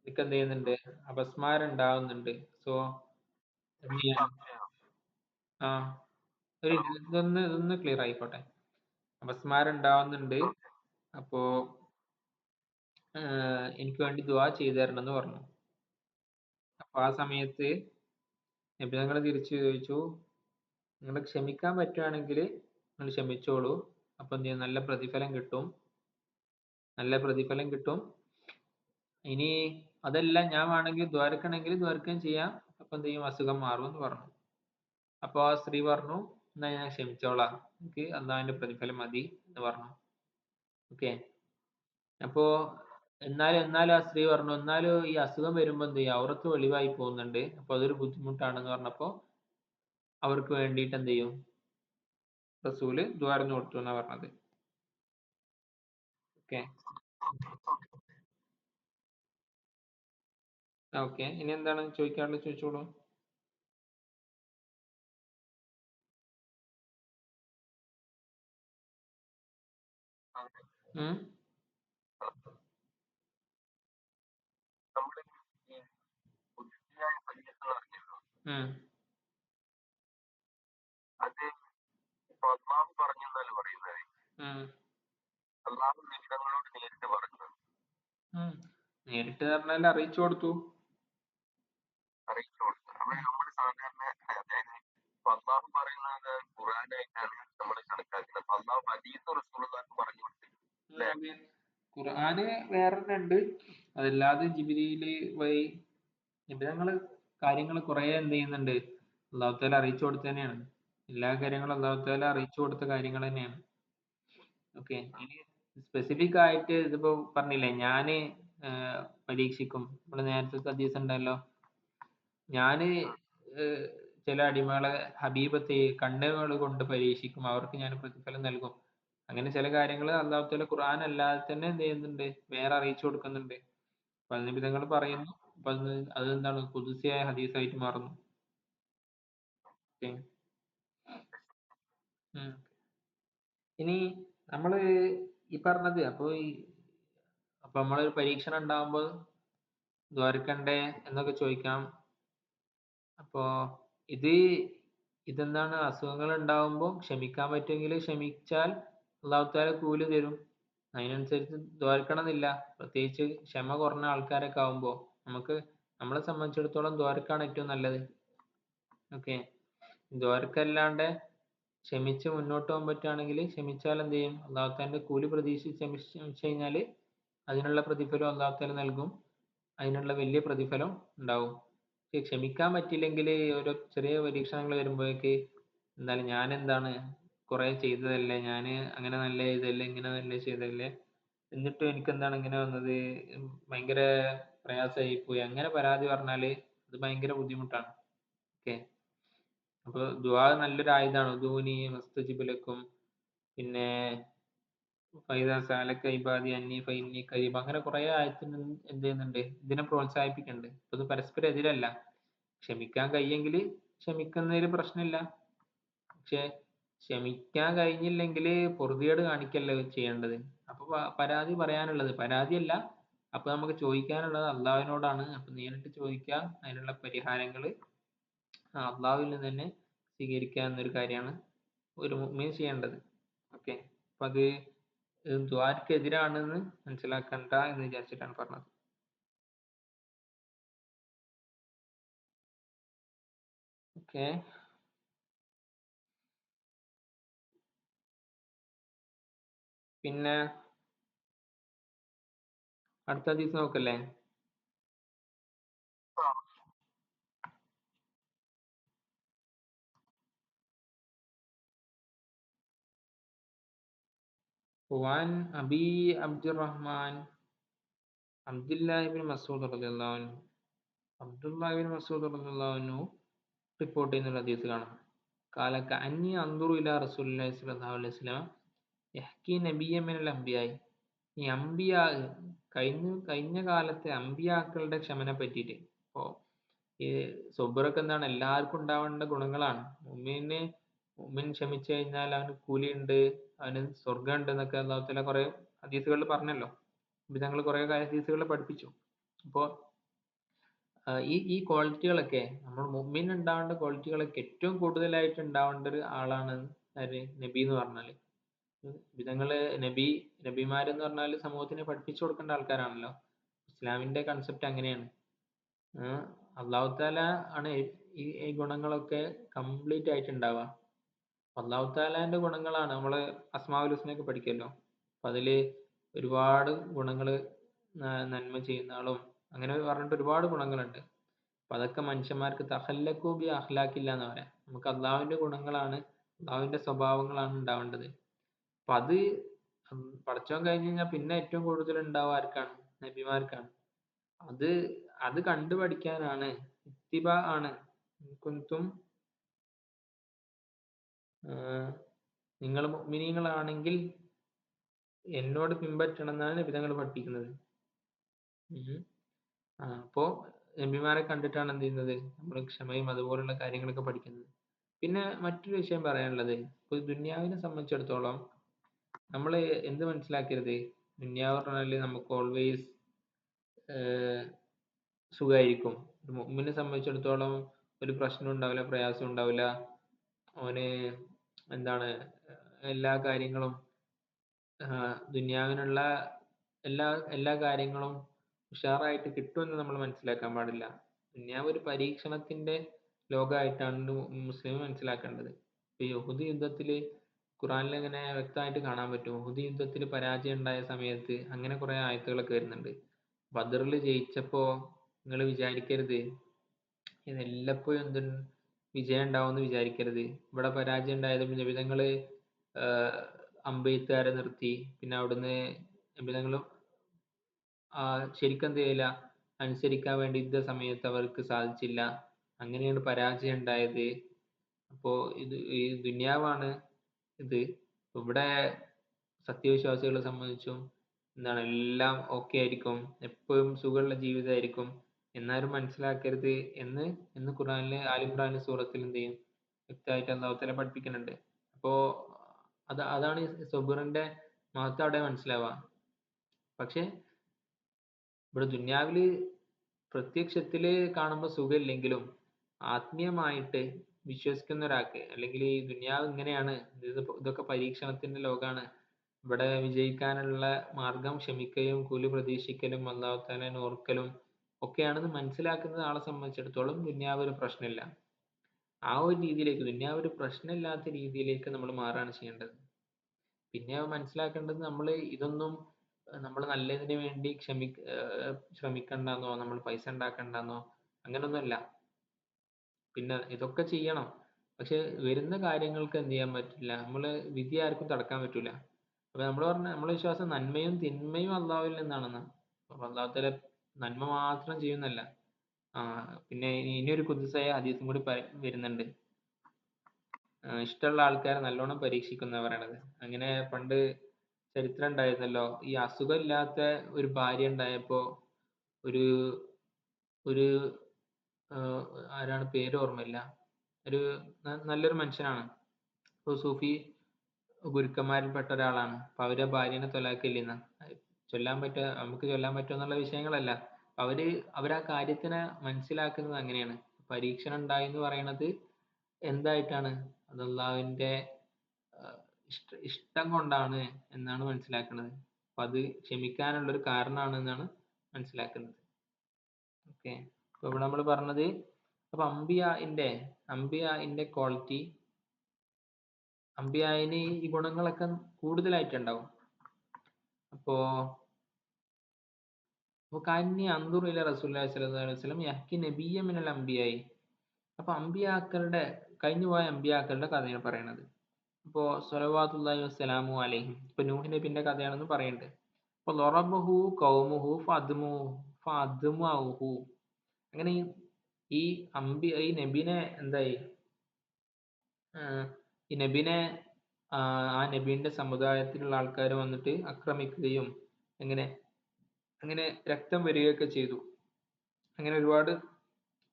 എനിക്ക് എന്ത് ചെയ്യുന്നുണ്ട്? അപസ്മാരം ഉണ്ടാവുന്നുണ്ട്. സോ ആ ഇതൊന്ന് ക്ലിയർ ആയിക്കോട്ടെ. അപസ്മാരം ഉണ്ടാവുന്നുണ്ട്, അപ്പോ എനിക്ക് വേണ്ടി ദുആ ചെയ്തു തരണം എന്ന് പറഞ്ഞു. അപ്പൊ ആ സമയത്ത് നബിതങ്ങൾ തിരിച്ചു ചോദിച്ചു, നിങ്ങൾ ക്ഷമിക്കാൻ പറ്റുകയാണെങ്കിൽ നിങ്ങൾ ക്ഷമിച്ചോളൂ, അപ്പൊ എന്ത് ചെയ്യും? നല്ല പ്രതിഫലം കിട്ടും. ഇനി അതല്ല, ഞാൻ വേണമെങ്കിൽ ദ്വാരക്കണമെങ്കിൽ ദ്വാരക്കുകയും ചെയ്യാം, അപ്പൊ എന്ത് ചെയ്യും? അസുഖം മാറും എന്ന് പറഞ്ഞു. അപ്പൊ ആ സ്ത്രീ പറഞ്ഞു, എന്നാ ഞാൻ ക്ഷമിച്ചോളാം, എനിക്ക് അള്ളാഹുവിന്റെ പ്രതിഫലം മതി എന്ന് പറഞ്ഞു. ഓക്കെ, അപ്പോ എന്നാലും ആ സ്ത്രീ പറഞ്ഞു, എന്നാലും ഈ അസുഖം വരുമ്പോ എന്ത് ചെയ്യും, ഔറത്ത് വെളിവായി പോകുന്നുണ്ട്, അപ്പൊ അതൊരു ബുദ്ധിമുട്ടാണെന്ന് പറഞ്ഞപ്പോ അവർക്ക് വേണ്ടിയിട്ട് എന്ത് ചെയ്യും, റസൂല് ദ്വാരന്ന് കൊടുത്തു എന്നാ പറഞ്ഞത്. ഓക്കെ. ഓക്കെ, ഇനി എന്താണ് ചോദിക്കാനുള്ളത്, ചോദിച്ചോളൂ. ഉം. ഉം. ഉം. ഉം. നേരിട്ട് പറഞ്ഞാൽ അറിയിച്ചു കൊടുത്തു. അതെ. ഖുർആന് വേറൊന്നുണ്ട്, അതല്ലാതെ ജിബ്രീല് വഴി നിബിധങ്ങള് കാര്യങ്ങൾ കുറെ എന്ത് ചെയ്യുന്നുണ്ട്, അള്ളാഹു താല അറിയിച്ചു കൊടുത്തു തന്നെയാണ്. എല്ലാ കാര്യങ്ങളും അള്ളാഹു താല അറിയിച്ചു കൊടുത്ത കാര്യങ്ങൾ തന്നെയാണ്. ഓക്കെ. ഇനി സ്പെസിഫിക് ആയിട്ട് ഇതിപ്പോ പറഞ്ഞില്ലേ, ഞാന് പരീക്ഷിക്കും, നമ്മള് നേരത്തെ ഹദീസ് ഉണ്ടല്ലോ, ഞാന് ഏഹ് ചില അടിമകളെ ഹബീബത്തെ കണ്ണുകൾ കൊണ്ട് പരീക്ഷിക്കും, അവർക്ക് ഞാൻ പ്രതിഫലം നൽകും. അങ്ങനെ ചില കാര്യങ്ങൾ അള്ളാഹു താല ഖുർആൻ അല്ലാതെ തന്നെ എന്ത് ചെയ്യുന്നുണ്ട്, വേറെ അറിയിച്ചു കൊടുക്കുന്നുണ്ട്. അപ്പൊ അതിന് വിധങ്ങൾ പറയുന്നു. അപ്പൊ അതെന്താണ് ഖുദ്സിയായ ഹദീസായിട്ട് മാറുന്നു. ഓക്കെ. ഉം. ഇനി നമ്മള് ഈ പറഞ്ഞത്, അപ്പൊ നമ്മളൊരു പരീക്ഷണം ഉണ്ടാവുമ്പോൾ ദ്വാരക്കണ്ടേ എന്നൊക്കെ ചോദിക്കാം. അപ്പോ ഇത് ഇതെന്താണ്, അസുഖങ്ങൾ ഉണ്ടാവുമ്പോൾ ക്ഷമിക്കാൻ പറ്റുമെങ്കിൽ ക്ഷമിച്ചാൽ അള്ളാഹു താല കൂലി തരും. അതിനനുസരിച്ച് ദ്വാരക്കണമെന്നില്ല. പ്രത്യേകിച്ച് ക്ഷമ കുറഞ്ഞ ആൾക്കാരൊക്കെ ആവുമ്പോൾ നമുക്ക്, നമ്മളെ സംബന്ധിച്ചിടത്തോളം ദ്വാരക്കാണ് ഏറ്റവും നല്ലത്. ഓക്കെ. ദ്വാരക്കല്ലാണ്ട് ക്ഷമിച്ച് മുന്നോട്ട് പോകാൻ പറ്റുകയാണെങ്കിൽ ക്ഷമിച്ചാൽ എന്ത് ചെയ്യും, അള്ളാഹു താലാന്റെ കൂലി പ്രതീക്ഷിച്ച് ക്ഷമിച്ചു കഴിഞ്ഞാൽ അതിനുള്ള പ്രതിഫലം അള്ളാഹു താല നൽകും. അതിനുള്ള വലിയ പ്രതിഫലം ഉണ്ടാവും. ക്ഷമിക്കാൻ പറ്റില്ലെങ്കിൽ ഓരോ ചെറിയ പരീക്ഷണങ്ങൾ വരുമ്പോഴേക്ക് എന്താണ്, ഞാൻ എന്താണ് കുറെ ചെയ്തതല്ലേ, ഞാൻ അങ്ങനെ നല്ല ചെയ്തതല്ലേ, ഇങ്ങനെ നല്ല ചെയ്തതല്ലേ, എന്നിട്ടും എനിക്ക് എന്താണ് ഇങ്ങനെ വന്നത്, ഭയങ്കര പ്രയാസമായി പോയി, അങ്ങനെ പരാതി പറഞ്ഞാല് അത് ഭയങ്കര ബുദ്ധിമുട്ടാണ്. ഓക്കെ. അപ്പൊ ദുആ നല്ലൊരു ആയുധമാണ്. ഉദൂനി മസ്തജിബ് ലക്കും, പിന്നെ ഫൈദ സാലക ഇബാദി അന്നി ഫഇന്നി ഖരീബ്, അങ്ങനെ കുറെ ആയത്തിന് എന്ത് ചെയ്യുന്നുണ്ട്, ഇതിനെ പ്രോത്സാഹിപ്പിക്കുന്നുണ്ട്. അപ്പൊ ഇത് പരസ്പരം എതിരല്ല. ക്ഷമിക്കാൻ കഴിയെങ്കിൽ ക്ഷമിക്കുന്നതിൽ പ്രശ്നമില്ല. പക്ഷെ ക്ഷമിക്കാൻ കഴിഞ്ഞില്ലെങ്കിൽ പൊറുതികേട് കാണിക്കല്ല ചെയ്യേണ്ടത്. അപ്പൊ പരാതി പറയാനുള്ളത് പരാതിയല്ല, അപ്പൊ നമുക്ക് ചോദിക്കാനുള്ളത് അള്ളാഹുവിനോടാണ്. അപ്പൊ നേരിട്ട് ചോദിക്കുക, അതിനുള്ള പരിഹാരങ്ങൾ അള്ളാഹുവിൽ നിന്ന് തന്നെ സ്വീകരിക്കുക എന്നൊരു കാര്യമാണ് ഒരു മുഅ്മിൻ ചെയ്യേണ്ടത്. ഓക്കെ. അപ്പൊ അത് ദ്വാരക്കെതിരാണെന്ന് മനസ്സിലാക്കണ്ട എന്ന് വിചാരിച്ചിട്ടാണ് പറഞ്ഞത്. ഓക്കെ. പിന്നെ അടുത്ത ഹദീസ് നോക്കല്ലേ. وعن أبي عبد الرحمن عبد الله بن مسعود رضي الله عنه, അബ്ദുല്ലാഹി ബിൻ മസ്ഊദ് റളിയല്ലാഹു അൻഹു റിപ്പോർട്ട് ചെയ്യുന്ന ഒരു ഹദീസ് കാണാം. قال كأني أنظر إلى رسول الله صلى الله عليه وسلم يحكي نبيا من الأنبياء. ഈ അമ്പിയാ, കഴിഞ്ഞ കാലത്തെ അമ്പിയാക്കളുടെ ക്ഷമനെ പറ്റിയിട്ട്. ഇപ്പോ ഈ സൊബറൊക്കെ എന്താണ്, എല്ലാവർക്കും ഉണ്ടാവേണ്ട ഗുണങ്ങളാണ്. മുഅ്മിൻ ക്ഷമിച്ചു കഴിഞ്ഞാൽ അവന് കൂലിയുണ്ട്, അവന് സ്വർഗ്ഗം ഉണ്ട് എന്നൊക്കെ അല്ലാഹു തആല കുറെ ഹദീസുകളിൽ പറഞ്ഞല്ലോ. ഞങ്ങൾ കുറെ ഹദീസുകളിൽ പഠിപ്പിച്ചു. അപ്പോ ഈ ഈ ക്വാളിറ്റികളൊക്കെ, നമ്മൾ മുഅ്മിൻ ഉണ്ടാവേണ്ട ക്വാളിറ്റികളൊക്കെ ഏറ്റവും കൂടുതലായിട്ട് ഉണ്ടാവേണ്ട ഒരു ആളാണ് ആര്, നബി എന്ന് പറഞ്ഞാല്. വിധങ്ങള് നബിമാരെന്ന് പറഞ്ഞാൽ സമൂഹത്തിന് പഠിപ്പിച്ചു കൊടുക്കേണ്ട ആൾക്കാരാണല്ലോ. ഇസ്ലാമിന്റെ കൺസെപ്റ്റ് അങ്ങനെയാണ്. അള്ളാഹു താല ആണ് ഈ ഗുണങ്ങളൊക്കെ കംപ്ലീറ്റ് ആയിട്ട് ഉണ്ടാവുക. അള്ളാഹു താലാന്റെ ഗുണങ്ങളാണ് നമ്മള് അസ്മാഉൽ ഹുസ്നയൊക്കെ പഠിക്കല്ലോ. അപ്പൊ അതില് ഒരുപാട് ഗുണങ്ങള്, നന്മ ചെയ്യുന്ന ആളും അങ്ങനെ പറഞ്ഞിട്ട് ഒരുപാട് ഗുണങ്ങളുണ്ട്. അപ്പൊ അതൊക്കെ മനുഷ്യന്മാർക്ക് തഹല്ലഖു ബി അഖ്ലാഖില്ല എന്ന് പറയാം. നമുക്ക് അള്ളാഹുവിന്റെ ഗുണങ്ങളാണ്, അള്ളാഹുവിന്റെ സ്വഭാവങ്ങളാണ് ഉണ്ടാവേണ്ടത്. അപ്പൊ അത് പടച്ചോൻ കഴിഞ്ഞ് കഴിഞ്ഞാൽ പിന്നെ ഏറ്റവും കൂടുതൽ ഉണ്ടാവുക ആർക്കാണ്, നബിമാർക്കാണ്. അത് അത് കണ്ടു പഠിക്കാനാണ്, ഇത്തിബ ആണ്. കുന്തും നിങ്ങൾ മുഅ്മിനീങ്ങളാണെങ്കിൽ എന്നോട് പിൻപറ്റണം എന്നാണ് നബിതങ്ങൾ പഠിപ്പിക്കുന്നത്. അപ്പോ നബിമാരെ കണ്ടിട്ടാണ് എന്ത് ചെയ്യുന്നത്, നമ്മൾ ക്ഷമയും അതുപോലുള്ള കാര്യങ്ങളൊക്കെ പഠിക്കുന്നത്. പിന്നെ മറ്റൊരു വിഷയം പറയാനുള്ളത്, ഇപ്പൊ ദുന്യാവിനെ സംബന്ധിച്ചിടത്തോളം നമ്മൾ എന്ത് മനസ്സിലാക്കരുത്, ദുന്യാവ് പറഞ്ഞാല് നമുക്ക് ഓൾവേസ് സുഖമായിരിക്കും. ഒരു മുഅ്മിനെ സംബന്ധിച്ചിടത്തോളം ഒരു പ്രശ്നം ഉണ്ടാവില്ല, പ്രയാസം ഉണ്ടാവില്ല. അവന് എന്താണ് എല്ലാ കാര്യങ്ങളും ദുന്യാവിനുള്ള എല്ലാ എല്ലാ കാര്യങ്ങളും ഉഷാറായിട്ട് കിട്ടുമെന്ന് നമ്മൾ മനസ്സിലാക്കാൻ പാടില്ല. ദുന്യാവ് ഒരു പരീക്ഷണത്തിന്റെ ലോകമായിട്ടാണ് മുസ്ലിം മനസ്സിലാക്കേണ്ടത്. ഇപ്പൊ യഹൂദി യുദ്ധത്തില് ഖുറാനിൽ ഇങ്ങനെ വ്യക്തമായിട്ട് കാണാൻ പറ്റും. യഹൂദി യുദ്ധത്തിൽ പരാജയം ഉണ്ടായ സമയത്ത് അങ്ങനെ കുറെ ആയത്തുകളൊക്കെ വരുന്നുണ്ട്. ബദറിൽ ജയിച്ചപ്പോ നിങ്ങൾ വിചാരിക്കരുത് ഇത് എല്ലപ്പോഴും വിജയം ഉണ്ടാവുമെന്ന് വിചാരിക്കരുത്. ഇവിടെ പരാജയം ഉണ്ടായത് നബിതങ്ങള് അമ്പെയ്ത്തുകാരെ നിർത്തി. പിന്നെ അവിടുന്ന് നബിതങ്ങളും ശരിക്കും എന്ത് ചെയ്യില്ല, അനുസരിക്കാൻ വേണ്ടി യുദ്ധ സമയത്ത് അവർക്ക് സാധിച്ചില്ല. അങ്ങനെയാണ് പരാജയം ഉണ്ടായത്. അപ്പോ ഈ ദുന്യാവാണ് ഇത്. ഇവിടെ സത്യവിശ്വാസികളെ സംബന്ധിച്ചും എന്താണ് എല്ലാം ഓക്കെ ആയിരിക്കും, എപ്പോഴും സുഖമുള്ള ജീവിതമായിരിക്കും എന്നാരും മനസ്സിലാക്കരുത് എന്ന് ഖുറാനിലെ ആലിമ്രാൻ സൂറത്തിൽ എന്ത് ചെയ്യും, വ്യക്തമായിട്ട് അല്ലാഹു തആല പഠിപ്പിക്കുന്നുണ്ട്. അപ്പോ അതാണ് ഈ സബറിന്റെ മഹത്വം അവിടെ മനസ്സിലാവുക. പക്ഷെ ഇവിടെ ദുന്യാവില് പ്രത്യക്ഷത്തില് കാണുമ്പോൾ സുഖമില്ലെങ്കിലും ആത്മീയമായിട്ട് വിശ്വസിക്കുന്ന ഒരാൾക്ക്, അല്ലെങ്കിൽ ഈ ദുന്യാവ് ഇങ്ങനെയാണ്, ഇതൊക്കെ പരീക്ഷണത്തിന്റെ ലോകമാണ്, ഇവിടെ വിജയിക്കാനുള്ള മാർഗം ക്ഷമിക്കലും കൂലി പ്രതീക്ഷിക്കലും അല്ലാഹു തആലയെ ഓർക്കലും ഒക്കെയാണെന്ന് മനസ്സിലാക്കുന്ന ആളെ സംബന്ധിച്ചിടത്തോളം ദുന്യാവ് ഒരു പ്രശ്നമില്ല. ആ ഒരു രീതിയിലേക്ക്, ദുന്യാവ് ഒരു പ്രശ്നമില്ലാത്ത രീതിയിലേക്ക് നമ്മൾ മാറുകയാണ് ചെയ്യേണ്ടത്. പിന്നെ മനസ്സിലാക്കേണ്ടത്, നമ്മൾ ഇതൊന്നും നമ്മൾ നല്ലതിന് വേണ്ടി ശ്രമിക്കണ്ടെന്നോ നമ്മൾ പൈസ ഉണ്ടാക്കണ്ടെന്നോ അങ്ങനൊന്നുമല്ല. പിന്നെ ഇതൊക്കെ ചെയ്യണം, പക്ഷെ വരുന്ന കാര്യങ്ങൾക്ക് എന്ത് ചെയ്യാൻ പറ്റില്ല, വിധി ആർക്കും തടുക്കാൻ പറ്റൂല. അപ്പൊ നമ്മൾ പറഞ്ഞ നമ്മളെ വിശ്വാസം നന്മയും തിന്മയും അള്ളാഹുവിൽ നിന്നാണെന്ന്. അപ്പൊ അള്ളാഹു തആല നന്മ മാത്രം ചെയ്യുന്നല്ല. പിന്നെ ഇനിയൊരു ഖുദ്സിയായ ഹദീസും കൂടി വരുന്നുണ്ട്, ഇഷ്ടമുള്ള ആൾക്കാരെ നല്ലോണം പരീക്ഷിക്കുന്ന പറയണത്. അങ്ങനെ പണ്ട് ചരിത്രം ഉണ്ടായിരുന്നല്ലോ, ഈ അസുഖമില്ലാത്ത ഒരു ഭാര്യ ഉണ്ടായപ്പോ ഒരു ഒരു ആരാണ് പേര് ഓർമ്മയില്ല, ഒരു നല്ലൊരു മനുഷ്യനാണ്, ഒരു സൂഫി ഗുരുക്കന്മാരിൽ പെട്ട ഒരാളാണ്. അപ്പൊ അവരെ ഭാര്യനെ തൊലാക്കില്ലെന്ന് നമുക്ക് ചൊല്ലാൻ പറ്റുമോ എന്നുള്ള വിഷയങ്ങളല്ല. അവരാ കാര്യത്തിനെ മനസ്സിലാക്കുന്നത് അങ്ങനെയാണ്. പരീക്ഷണം ഉണ്ടായി എന്ന് പറയണത് എന്തായിട്ടാണ്, അത് അള്ളാഹുവിന്റെ ഇഷ്ടം കൊണ്ടാണ് എന്നാണ് മനസ്സിലാക്കുന്നത്. അപ്പൊ അത് ക്ഷമിക്കാനുള്ള ഒരു കാരണമാണ് എന്നാണ് മനസ്സിലാക്കുന്നത്. ഓക്കെ, അപ്പൊ ഇവിടെ നമ്മൾ പറഞ്ഞത്, അപ്പൊ അംബിയാഇന്റെ ക്വാളിറ്റി, അംബിയായിന് ഈ ഗുണങ്ങളൊക്കെ കൂടുതലായിട്ടുണ്ടാവും. അപ്പോ കാന്നി അൻദുറു ഇല റസൂലുള്ളാഹി സ്വല്ലല്ലാഹു അലൈഹി വസല്ലം യഹ്കി നബിയ്യ മിനൽ അംബിയായി. അപ്പൊ കഴിഞ്ഞുപോയ അമ്പിയാക്കളുടെ കഥയാണ് പറയണത്. ഇപ്പോ സ്വലവാത്തുല്ലാഹി വസ്സലാമു അലൈഹിം, ഇപ്പൊ നൂഹ് നബിന്റെ കഥയാണെന്ന് പറയുന്നുണ്ട്. അപ്പൊ ലറബഹു ഖൗമുഹു ഫഅദ്മഉഹു. അങ്ങനെ ഈ നബിനെ എന്തായി, ഈ നബിനെ ആ നബീന്റെ സമുദായത്തിലുള്ള ആൾക്കാർ വന്നിട്ട് ആക്രമിക്കുകയും അങ്ങനെ രക്തം വരികയൊക്കെ ചെയ്തു. അങ്ങനെ ഒരുപാട്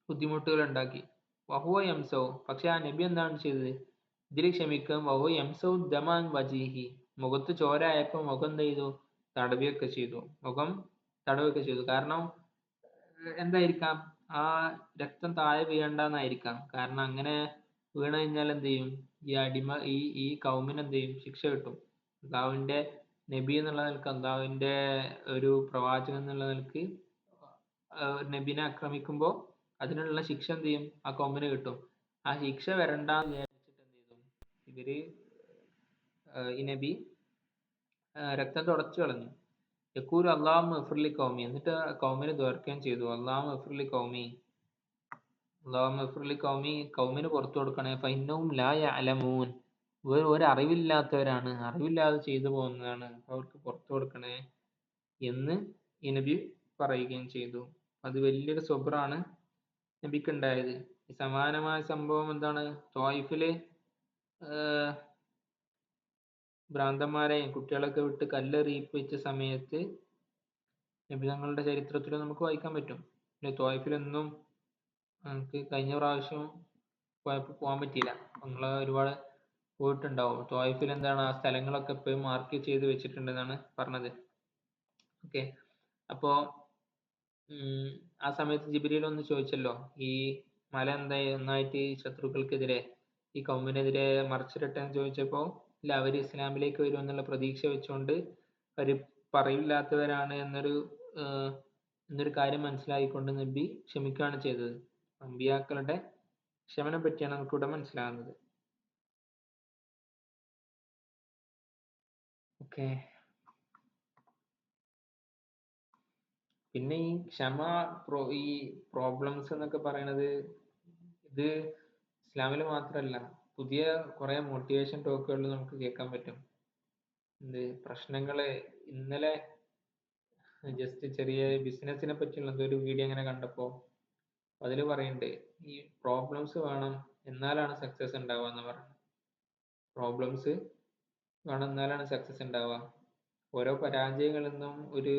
ബുദ്ധിമുട്ടുകൾ ഉണ്ടാക്കി. വഹുവ യംസൗ, പക്ഷെ ആ നബി എന്താണ് ചെയ്തത്, ഇതിൽ ക്ഷമിക്കും. വഹുവ യംസൗ ദമാൻ വജീഹി, മുഖത്ത് ചോര ആയപ്പോൾ മുഖം എന്ത് ചെയ്തു, മുഖം തടവുകയൊക്കെ ചെയ്തു. കാരണം എന്തായിരിക്കാം, ആ രക്തം താഴെ വീഴണ്ടെന്നായിരിക്കാം. കാരണം അങ്ങനെ വീണ് കഴിഞ്ഞാൽ എന്ത് ചെയ്യും, ഈ കൗമിന് എന്ത് ചെയ്യും, ശിക്ഷ കിട്ടും. അള്ളാഹുവിന്റെ നബി എന്നുള്ള നിലക്ക്, അള്ളാഹുവിന്റെ ഒരു പ്രവാചകൻ എന്നുള്ള നിലക്ക് നബിനെ ആക്രമിക്കുമ്പോൾ അതിനുള്ള ശിക്ഷ എന്ത് ചെയ്യും, ആ കൗമിന് കിട്ടും. ആ ശിക്ഷ വരണ്ടാന്ന് വിചാരിച്ചിട്ട് എന്ത് ചെയ്തു, ഈ നബി രക്തം തുടച്ചു കളഞ്ഞു. യഖൂലു അല്ലാഹുമ്മ ഇഗ്ഫിർലി ഖൗമി, എന്നിട്ട് കൗമിന് ദ്വാരക്കുകയും ചെയ്തു. അല്ലാഹുമ്മ ഇഗ്ഫിർലി ഖൗമി, കൗമിന് പുറത്തു കൊടുക്കണേ. ഫഇന്നഹും ലാ യഅലമൂൻ, ഒരു അറിവില്ലാത്തവരാണ്, അറിവില്ലാതെ ചെയ്തു പോകുന്നതാണ്, അവർക്ക് പുറത്തു കൊടുക്കണേ എന്ന് ഈ നബി പറയുകയും ചെയ്തു. അത് വലിയൊരു സ്വബ്റാണ് നബിക്കുണ്ടായത്. സമാനമായ സംഭവം എന്താണ്? ത്വായിഫില് ഭ്രാന്തന്മാരെയും കുട്ടികളൊക്കെ വിട്ട് കല്ലെറിയിപ്പിച്ച സമയത്ത് നബി തങ്ങളുടെ ചരിത്രത്തിൽ നമുക്ക് വായിക്കാൻ പറ്റും. ത്വായിഫിലൊന്നും നമുക്ക് കഴിഞ്ഞ പ്രാവശ്യം പോയപ്പോൾ പോകാൻ പറ്റിയില്ല. നിങ്ങൾ ഒരുപാട് പോയിട്ടുണ്ടാവും. ത്വായിഫിൽ എന്താണ് ആ സ്ഥലങ്ങളൊക്കെ ഇപ്പോഴും മാർക്ക് ചെയ്ത് വെച്ചിട്ടുണ്ടെന്നാണ് പറഞ്ഞത്. ഓക്കെ, അപ്പോ ആ സമയത്ത് ജിബ്രീൽ ഒന്ന് ചോദിച്ചല്ലോ, ഈ മല എന്തായി ഒന്നായിട്ട് ശത്രുക്കൾക്കെതിരെ ഈ കൗമിനെതിരെ മറിച്ചിരട്ടെ എന്ന് ചോദിച്ചപ്പോൾ ഇല്ല, അവർ ഇസ്ലാമിലേക്ക് വരും എന്നുള്ള പ്രതീക്ഷ വെച്ചുകൊണ്ട് അവർ പറയില്ലാത്തവരാണ് എന്നൊരു കാര്യം മനസ്സിലാക്കിക്കൊണ്ട് നബി ക്ഷമിക്കുകയാണ് ചെയ്തത്. അമ്പിയാക്കളുടെ ക്ഷമനെ പറ്റിയാണ് നമുക്കിവിടെ മനസ്സിലാകുന്നത്. ഓക്കെ, പിന്നെ ഈ ക്ഷമ, ഈ പ്രോബ്ലംസ് എന്നൊക്കെ പറയണത് ഇത് ഇസ്ലാമിൽ മാത്രമല്ല, പുതിയ കുറെ മോട്ടിവേഷൻ ടോക്കുകളിൽ നമുക്ക് കേൾക്കാൻ പറ്റും. പ്രശ്നങ്ങള് ഇന്നലെ ജസ്റ്റ് ചെറിയ ബിസിനസിനെ പറ്റിയുള്ള ഒരു വീഡിയോ അങ്ങനെ കണ്ടപ്പോ അതിൽ പറയുന്നുണ്ട്, ഈ പ്രോബ്ലംസ് വേണം എന്നാലാണ് സക്സസ് ഉണ്ടാവുക എന്ന് പറഞ്ഞു. പ്രോബ്ലംസ് വേണം എന്നാലാണ് സക്സസ് ഉണ്ടാവുക. ഓരോ പരാജയങ്ങളിൽ നിന്നും ഒരു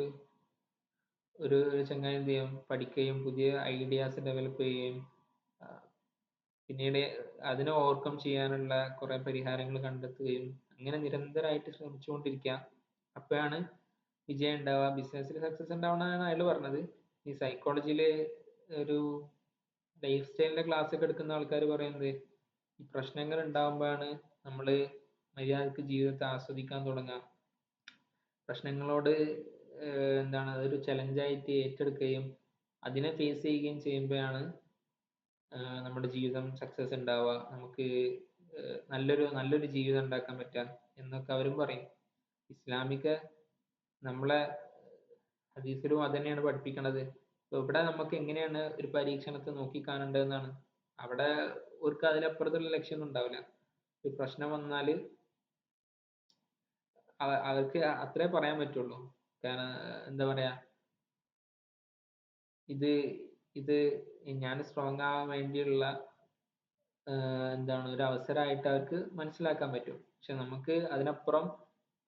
ഒരു ചങ്ങായി എന്ത് ചെയ്യും, പഠിക്കുകയും പുതിയ ഐഡിയാസ് ഡെവലപ്പ് ചെയ്യുകയും പിന്നീട് അതിനെ ഓവർകം ചെയ്യാനുള്ള കുറെ പരിഹാരങ്ങൾ കണ്ടെത്തുകയും അങ്ങനെ നിരന്തരമായിട്ട് ശ്രമിച്ചുകൊണ്ടിരിക്കുക. അപ്പോഴാണ് വിജയം ഉണ്ടാവുക, ബിസിനസ്സിൽ സക്സസ് ഉണ്ടാവണമെന്നാണ് അയാൾ പറഞ്ഞത്. ഈ സൈക്കോളജിയിൽ ഒരു ലൈഫ് സ്റ്റൈലിന്റെ ക്ലാസ് ഒക്കെ എടുക്കുന്ന ആൾക്കാർ പറയുന്നത്, ഈ പ്രശ്നങ്ങൾ ഉണ്ടാകുമ്പോഴാണ് നമ്മൾ മര്യാദക്ക് ജീവിതത്തെ ആസ്വദിക്കാൻ തുടങ്ങുക. പ്രശ്നങ്ങളോട് എന്താണ് അതൊരു ചലഞ്ചായിട്ട് ഏറ്റെടുക്കുകയും അതിനെ ഫേസ് ചെയ്യുകയും ചെയ്യുമ്പോഴാണ് നമ്മുടെ ജീവിതം സക്സസ് ഉണ്ടാവുക, നമുക്ക് നല്ലൊരു ജീവിതം ഉണ്ടാക്കാൻ പറ്റുക എന്നൊക്കെ അവരും പറയും. ഇസ്ലാമിക നമ്മളെ ഹദീസിലും അത് തന്നെയാണ് പഠിപ്പിക്കുന്നത്. ഇവിടെ നമുക്ക് എങ്ങനെയാണ് ഒരു പരീക്ഷണത്തെ നോക്കി കാണേണ്ടതെന്നാണ്. അവിടെ അവർക്ക് അതിലപ്പുറത്തുള്ള ലക്ഷ്യമൊന്നും ഉണ്ടാവില്ല. ഒരു പ്രശ്നം വന്നാല് അവർക്ക് അത്രേ പറയാൻ പറ്റുള്ളൂ. കാരണം എന്താ പറയാ, ഇത് ഇത് ഞാൻ സ്ട്രോങ് ആവാൻ വേണ്ടിയുള്ള എന്താണ് ഒരു അവസരമായിട്ട് അവർക്ക് മനസ്സിലാക്കാൻ പറ്റും. പക്ഷെ നമുക്ക് അതിനപ്പുറം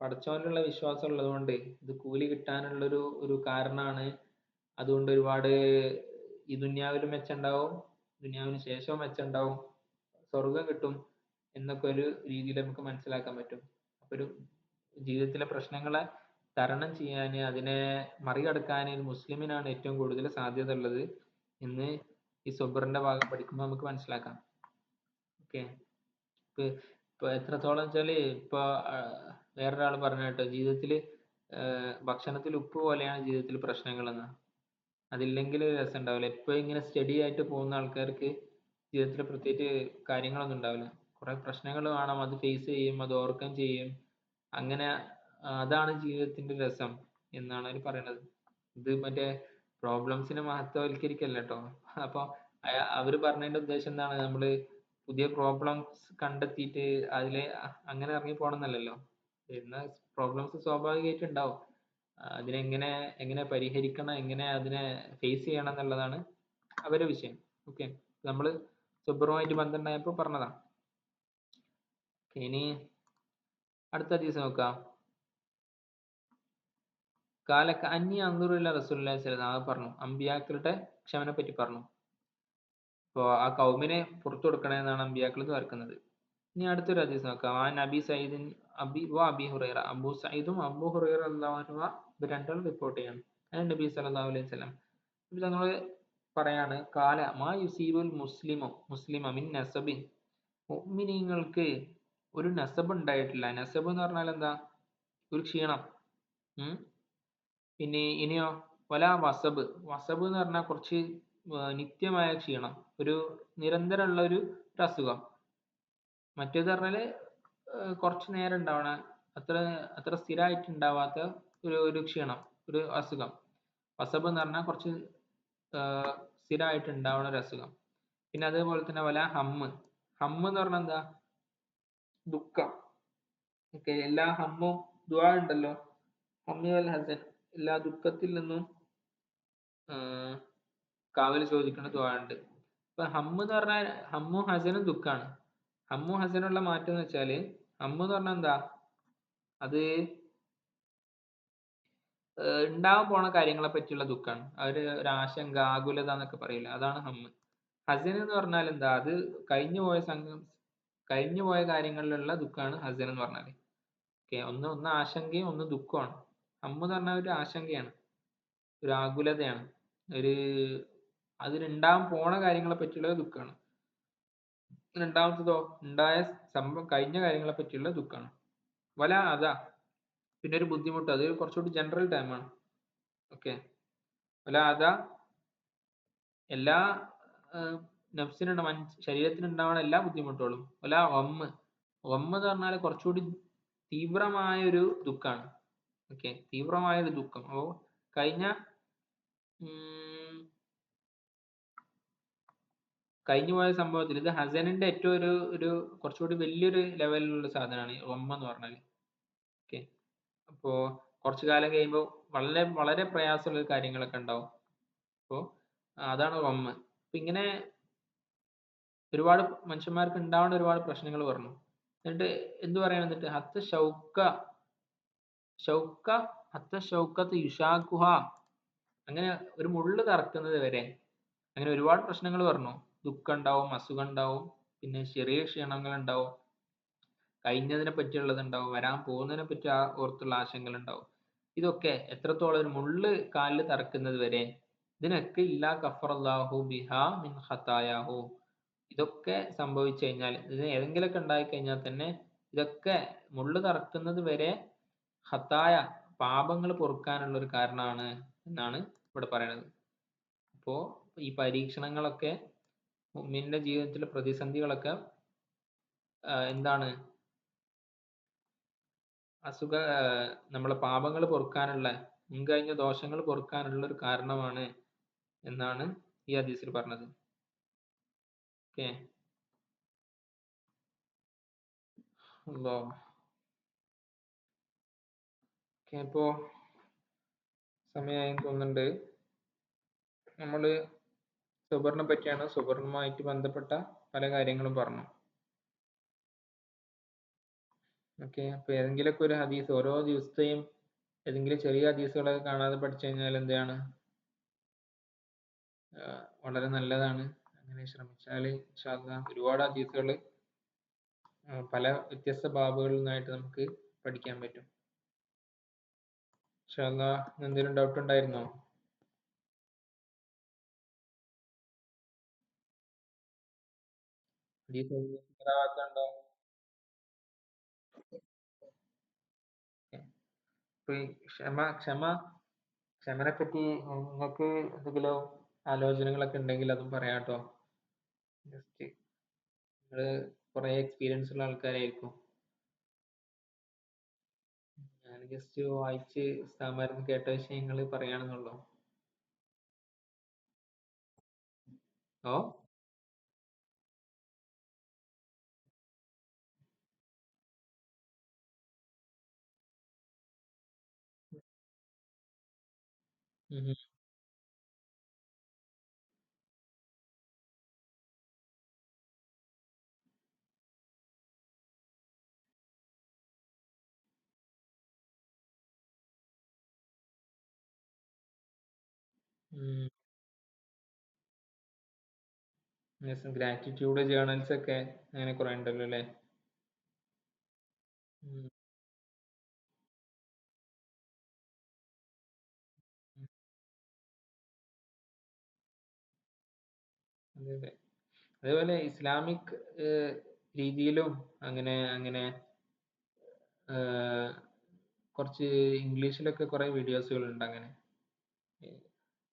പടച്ചവനിലുള്ള വിശ്വാസം ഉള്ളതുകൊണ്ട് ഇത് കൂലി കിട്ടാനുള്ളൊരു കാരണമാണ്. അതുകൊണ്ട് ഒരുപാട് ഈ ദുനിയാവിലും മെച്ചമുണ്ടാവും, ദുനിയാവിന് ശേഷവും മെച്ചമുണ്ടാവും, സ്വർഗം കിട്ടും എന്നൊക്കെ ഒരു രീതിയിൽ നമുക്ക് മനസ്സിലാക്കാൻ പറ്റും. അപ്പൊ ഒരു ജീവിതത്തിലെ പ്രശ്നങ്ങളെ തരണം ചെയ്യാൻ, അതിനെ മറികടക്കാൻ ഒരു മുസ്ലിമിനാണ് ഏറ്റവും കൂടുതൽ സാധ്യത ഉള്ളത് എന്ന് ഈ സൊബറിന്റെ ഭാഗം പഠിക്കുമ്പോൾ നമുക്ക് മനസ്സിലാക്കാം. ഓക്കെ, ഇപ്പൊ എത്രത്തോളം വെച്ചാല് ഇപ്പൊ വേറൊരാൾ പറഞ്ഞ കേട്ടോ, ജീവിതത്തിൽ ഭക്ഷണത്തിൽ ഉപ്പ് പോലെയാണ് ജീവിതത്തിൽ പ്രശ്നങ്ങളെന്ന്. അതില്ലെങ്കിൽ രസം ഉണ്ടാവില്ല. എപ്പോഴും ഇങ്ങനെ സ്റ്റഡി ആയിട്ട് പോകുന്ന ആൾക്കാർക്ക് ജീവിതത്തിൽ പ്രത്യേകിച്ച് കാര്യങ്ങളൊന്നും ഉണ്ടാവില്ല. കുറെ പ്രശ്നങ്ങൾ വേണം, അത് ഫേസ് ചെയ്യും, അത് ഓവർകം ചെയ്യും, അങ്ങനെ അതാണ് ജീവിതത്തിന്റെ രസം എന്നാണ് അവർ പറയുന്നത്. ഇത് മറ്റേ പ്രോബ്ലംസിനെ മഹത്വവൽക്കരിക്കല്ല കേട്ടോ. അപ്പൊ അവര് പറഞ്ഞതിന്റെ ഉദ്ദേശം എന്താണ്, നമ്മള് പുതിയ പ്രോബ്ലംസ് കണ്ടെത്തിയിട്ട് അതിലെ അങ്ങനെ ഇറങ്ങി പോകണം എന്നല്ലല്ലോ. എന്നാൽ പ്രോബ്ലംസ് സ്വാഭാവികമായിട്ട് ഉണ്ടാവും. എങ്ങനെ പരിഹരിക്കണം, എങ്ങനെ അതിനെ ഫേസ് ചെയ്യണം എന്നുള്ളതാണ് അവരുടെ വിഷയം. ഓക്കെ, നമ്മള് സുബ്രഹ്മായിട്ട് ബന്ധമുണ്ടായപ്പോൾ പറഞ്ഞതാ. ഇനി അടുത്ത ദിവസം നോക്കാം. കാലക്ക അന്യ അന്നൂറുള്ള റസൂലുള്ളാഹി സ്വല്ലല്ലാഹു അലൈഹി വസല്ലം പറഞ്ഞു, അമ്പിയാക്കളുടെ ക്ഷമനെ പറ്റി പറഞ്ഞു. അപ്പോൾ ആ കൗമിനെ പുറത്തു കൊടുക്കണമെന്നാണ് അമ്പിയാക്കൾ തീർക്കുന്നത്. ഇനി അടുത്തൊരു ഹദീസ് നോക്കാം. ആ നബി സയ്യിദിൻ അബി ഹുറൈറ, അബൂ സയ്യിദും അബൂ ഹുറൈറ റളിയല്ലാഹു അൻഹു ഇത് രണ്ടാളും റിപ്പോർട്ട് ചെയ്യാണ്. നബി സല്ലല്ലാഹു അലൈഹി വസല്ലം ഞങ്ങൾ പറയാണ്, കാല മാ യുസീബുൽ മുസ്ലിമ മിൻ നസബിൻ, മുഅ്മിനീങ്ങൾക്ക് ഒരു നസബ് ഉണ്ടായിട്ടില്ല. നസബ് എന്ന് പറഞ്ഞാൽ എന്താ, ഒരു ക്ഷീണം. പിന്നെ ഇനിയോ വസബ് എന്ന് പറഞ്ഞാൽ കുറച്ച് നിത്യമായ ക്ഷീണം, ഒരു നിരന്തരമുള്ള ഒരു അസുഖം. മറ്റേത് പറഞ്ഞാല് കുറച്ചു നേരം ഉണ്ടാവണ, അത്ര സ്ഥിരമായിട്ട് ഉണ്ടാവാത്ത ഒരു ക്ഷീണം, ഒരു അസുഖം. വസബ് എന്ന് പറഞ്ഞാൽ കുറച്ച് സ്ഥിരമായിട്ട് ഉണ്ടാവുന്ന ഒരു അസുഖം. പിന്നെ അതേപോലെ തന്നെ ഹമ്മ് എന്ന് പറഞ്ഞാൽ എന്താ, ദുഃഖം. എല്ലാ ഹമ്മും ദുആ ഉണ്ടല്ലോ, ഹമ്മി വൽ ഹസൻ, എല്ലാ ദുഃഖത്തിൽ നിന്നും ആഹ് കാവൽ ചോദിക്കുന്ന ദുആ ഉണ്ട്. ഇപ്പൊ ഹമ്മ് എന്ന് പറഞ്ഞാൽ ഹമ്മും ഹസനും ദുഃഖാണ്. ഹമ്മും ഹസനുള്ള മാറ്റം എന്ന് വെച്ചാല് ഹമ്മ് എന്ന് പറഞ്ഞാൽ എന്താ? അത് ഉണ്ടാവാൻ പോണ കാര്യങ്ങളെ പറ്റിയുള്ള ദുഃഖാണ്. ഒരു ആശങ്ക, ആകുലത എന്നൊക്കെ പറയില്ലേ, അതാണ് ഹമ്മ്. ഹസൻ എന്ന് പറഞ്ഞാൽ എന്താ? അത് കഴിഞ്ഞു പോയ കഴിഞ്ഞു പോയ കാര്യങ്ങളിലുള്ള ദുഃഖാണ് ഹസൻ എന്ന് പറഞ്ഞാല്. ഓക്കെ, ഒന്ന് ആശങ്കയും ഒന്ന് ദുഃഖമാണ്. ഹമ്മ് എന്ന് പറഞ്ഞാൽ ഒരു ആശങ്കയാണ്, ഒരു ആകുലതയാണ്, ഒരു അതിലുണ്ടാവാൻ പോണ കാര്യങ്ങളെ പറ്റിയുള്ള ദുഃഖമാണ്. രണ്ടാമത്തതോ ഉണ്ടായ സംഭവം കഴിഞ്ഞ കാര്യങ്ങളെ പറ്റിയുള്ള ദുഃഖമാണ്. അതാ പിന്നെ ഒരു ബുദ്ധിമുട്ട്, അത് കുറച്ചുകൂടി ജനറൽ ടൈമാണ്. ഓക്കെ, അതാ എല്ലാ നഫ്സിനുള്ള ശരീരത്തിനുണ്ടാവുന്ന എല്ലാ ബുദ്ധിമുട്ടുകളും. ഒമ്മ് എന്ന് പറഞ്ഞാൽ കുറച്ചുകൂടി തീവ്രമായ ഒരു ദുഃഖാണ്. ഓക്കെ, തീവ്രമായ ഒരു ദുഃഖം. അപ്പോ കഴിഞ്ഞ ഉം, കഴിഞ്ഞു പോയ സംഭവത്തിൽ ഇത് ഹസനിന്റെ ഏറ്റവും ഒരു കുറച്ചുകൂടി വലിയൊരു ലെവലിലുള്ള സാധനമാണ് ഒമ്മ എന്ന് പറഞ്ഞാൽ. ഓക്കെ, അപ്പോ കുറച്ചു കാലം കഴിയുമ്പോൾ വളരെ വളരെ പ്രയാസമുള്ള കാര്യങ്ങളൊക്കെ ഉണ്ടാവും. അപ്പോ അതാണ് ഒമ്മ. അപ്പൊ ഇങ്ങനെ ഒരുപാട് മനുഷ്യന്മാർക്ക് ഉണ്ടാവുന്ന ഒരുപാട് പ്രശ്നങ്ങൾ പറഞ്ഞു. എന്നിട്ട് എന്ത് പറയണം, എന്നിട്ട് ഷൗക്ക ഷൗക്കത്ത് യുഷാക്കുഹ, അങ്ങനെ ഒരു മുള്ള് തറക്കുന്നത് വരെ, അങ്ങനെ ഒരുപാട് പ്രശ്നങ്ങൾ പറഞ്ഞു. ദുഃഖം ഉണ്ടാവും, അസുഖം ഉണ്ടാവും, പിന്നെ ചെറിയ ക്ഷീണങ്ങൾ ഉണ്ടാവും, കഴിഞ്ഞതിനെ പറ്റിയുള്ളത് ഉണ്ടാവും, വരാൻ പോകുന്നതിനെ പറ്റി ഓർത്തുള്ള ആശങ്കകൾ ഉണ്ടാവും. ഇതൊക്കെ എത്രത്തോളം ഒരു മുള്ള് കാലിൽ തറക്കുന്നത് വരെ, ഇതിനൊക്കെ ഇല്ലാ കഫറല്ലാഹു ബിഹാ മിൻ ഖതായാഹു, ഇതൊക്കെ സംഭവിച്ചു കഴിഞ്ഞാൽ, ഇതിന് ഏതെങ്കിലുമൊക്കെ ഉണ്ടായി കഴിഞ്ഞാൽ തന്നെ ഇതൊക്കെ മുള്ളു തറക്കുന്നത് വരെ ഹത്തായ പാപങ്ങൾ പൊറുക്കാനുള്ള ഒരു കാരണമാണ് എന്നാണ് ഇവിടെ പറയുന്നത്. അപ്പോ ഈ പരീക്ഷണങ്ങളൊക്കെ മുഅ്മിന്റെ ജീവിതത്തിലെ പ്രതിസന്ധികളൊക്കെ എന്താണ് നമ്മളെ പാപങ്ങൾ പൊറുക്കാനുള്ള, മുൻകഴിഞ്ഞ ദോഷങ്ങൾ പൊറുക്കാനുള്ള ഒരു കാരണമാണ് എന്നാണ് ഈ ഹദീസിൽ പറഞ്ഞത്. ഓക്കെ, ഇപ്പോ സമയമായി തോന്നുന്നുണ്ട്. നമ്മള് സുബറിനെ പറ്റിയാണ്, സുബറുമായിട്ട് ബന്ധപ്പെട്ട പല കാര്യങ്ങളും പറഞ്ഞു. ഓക്കെ, അപ്പൊ ഏതെങ്കിലുമൊക്കെ ഒരു ഹദീസ് ഓരോ ദിവസത്തെയും ഏതെങ്കിലും ചെറിയ ഹദീസുകളൊക്കെ കാണാതെ പഠിച്ചു കഴിഞ്ഞാൽ എന്താണ് വളരെ നല്ലതാണ്. അങ്ങനെ ശ്രമിച്ചാൽ ഇൻഷാ അല്ലാഹ് ഒരുപാട് ഹദീസുകൾ പല വ്യത്യസ്ത ബാബുകളിൽ നിന്നായിട്ട് നമുക്ക് പഠിക്കാൻ പറ്റും. ഇൻഷാ അല്ലാഹ് എന്തെങ്കിലും ഡൗട്ട് ഉണ്ടായിരുന്നോ? ഹദീസ് ഉണ്ടോ? ഇപ്പൊ ഈ ക്ഷമനെ പറ്റി നിങ്ങൾക്ക് എന്തെങ്കിലും ആലോചനകളൊക്കെ ഉണ്ടെങ്കിൽ അതും പറയാട്ടോ. ജസ്റ്റ് നിങ്ങള് കുറെ എക്സ്പീരിയൻസ് ഉള്ള ആൾക്കാരായിരിക്കും. ഞാൻ ജസ്റ്റ് വായിച്ച് ഉസ്താദ്മാരിൽ കേട്ട വിഷയങ്ങൾ പറയാണെന്നുള്ളൂ. ഓ, ഉം, ഉം. ഗ്രാറ്റിറ്റ്യൂഡ് ജേർണൽസ് ഒക്കെ അങ്ങനെ കുറെ ഉണ്ടല്ലോ അല്ലേ? ഉം, ഉം. അതെ അതെ. അതേപോലെ ഇസ്ലാമിക് രീതിയിലും അങ്ങനെ അങ്ങനെ ഏഹ്, കുറച്ച് ഇംഗ്ലീഷിലൊക്കെ കുറെ വീഡിയോസുകൾ ഉണ്ട് അങ്ങനെ.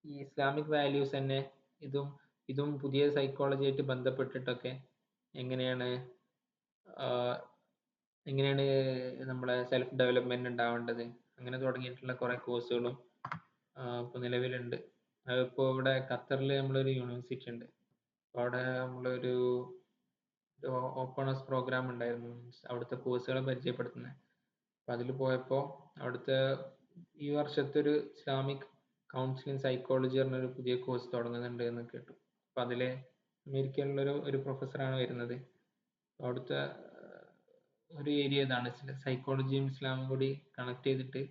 ഈ ഇസ്ലാമിക് വാല്യൂസ് തന്നെ ഇതും ഇതും പുതിയ സൈക്കോളജി ആയിട്ട് ബന്ധപ്പെട്ടിട്ടൊക്കെ എങ്ങനെയാണ് ആഹ്, എങ്ങനെയാണ് നമ്മളെ സെൽഫ് ഡെവലപ്മെന്റ് ഉണ്ടാവേണ്ടത്, അങ്ങനെ തുടങ്ങിയിട്ടുള്ള കുറെ കോഴ്സുകളും ഇപ്പോൾ നിലവിലുണ്ട്. അതിപ്പോൾ ഇവിടെ ഖത്തറിൽ നമ്മളൊരു യൂണിവേഴ്സിറ്റി ഉണ്ട്. അപ്പോൾ അവിടെ നമ്മളൊരു ഓപ്പണേഴ്സ് പ്രോഗ്രാം ഉണ്ടായിരുന്നു, അവിടുത്തെ കോഴ്സുകളെ പരിചയപ്പെടുത്തുന്നത്. അപ്പം അതിൽ പോയപ്പോൾ അവിടുത്തെ ഈ വർഷത്തെ ഒരു ഇസ്ലാമിക് കൗൺസിലിംഗ് സൈക്കോളജി പറഞ്ഞൊരു പുതിയ കോഴ്സ് തുടങ്ങുന്നുണ്ട് എന്ന് കേട്ടു. അപ്പൊ അതിലെ അമേരിക്കയിലുള്ള ഒരു പ്രൊഫസറാണ് വരുന്നത്. അവിടുത്തെ ഒരു ഏരിയ ഇതാണ്, സൈക്കോളജിയും ഇസ്ലാമും കൂടി കണക്ട് ചെയ്തിട്ട്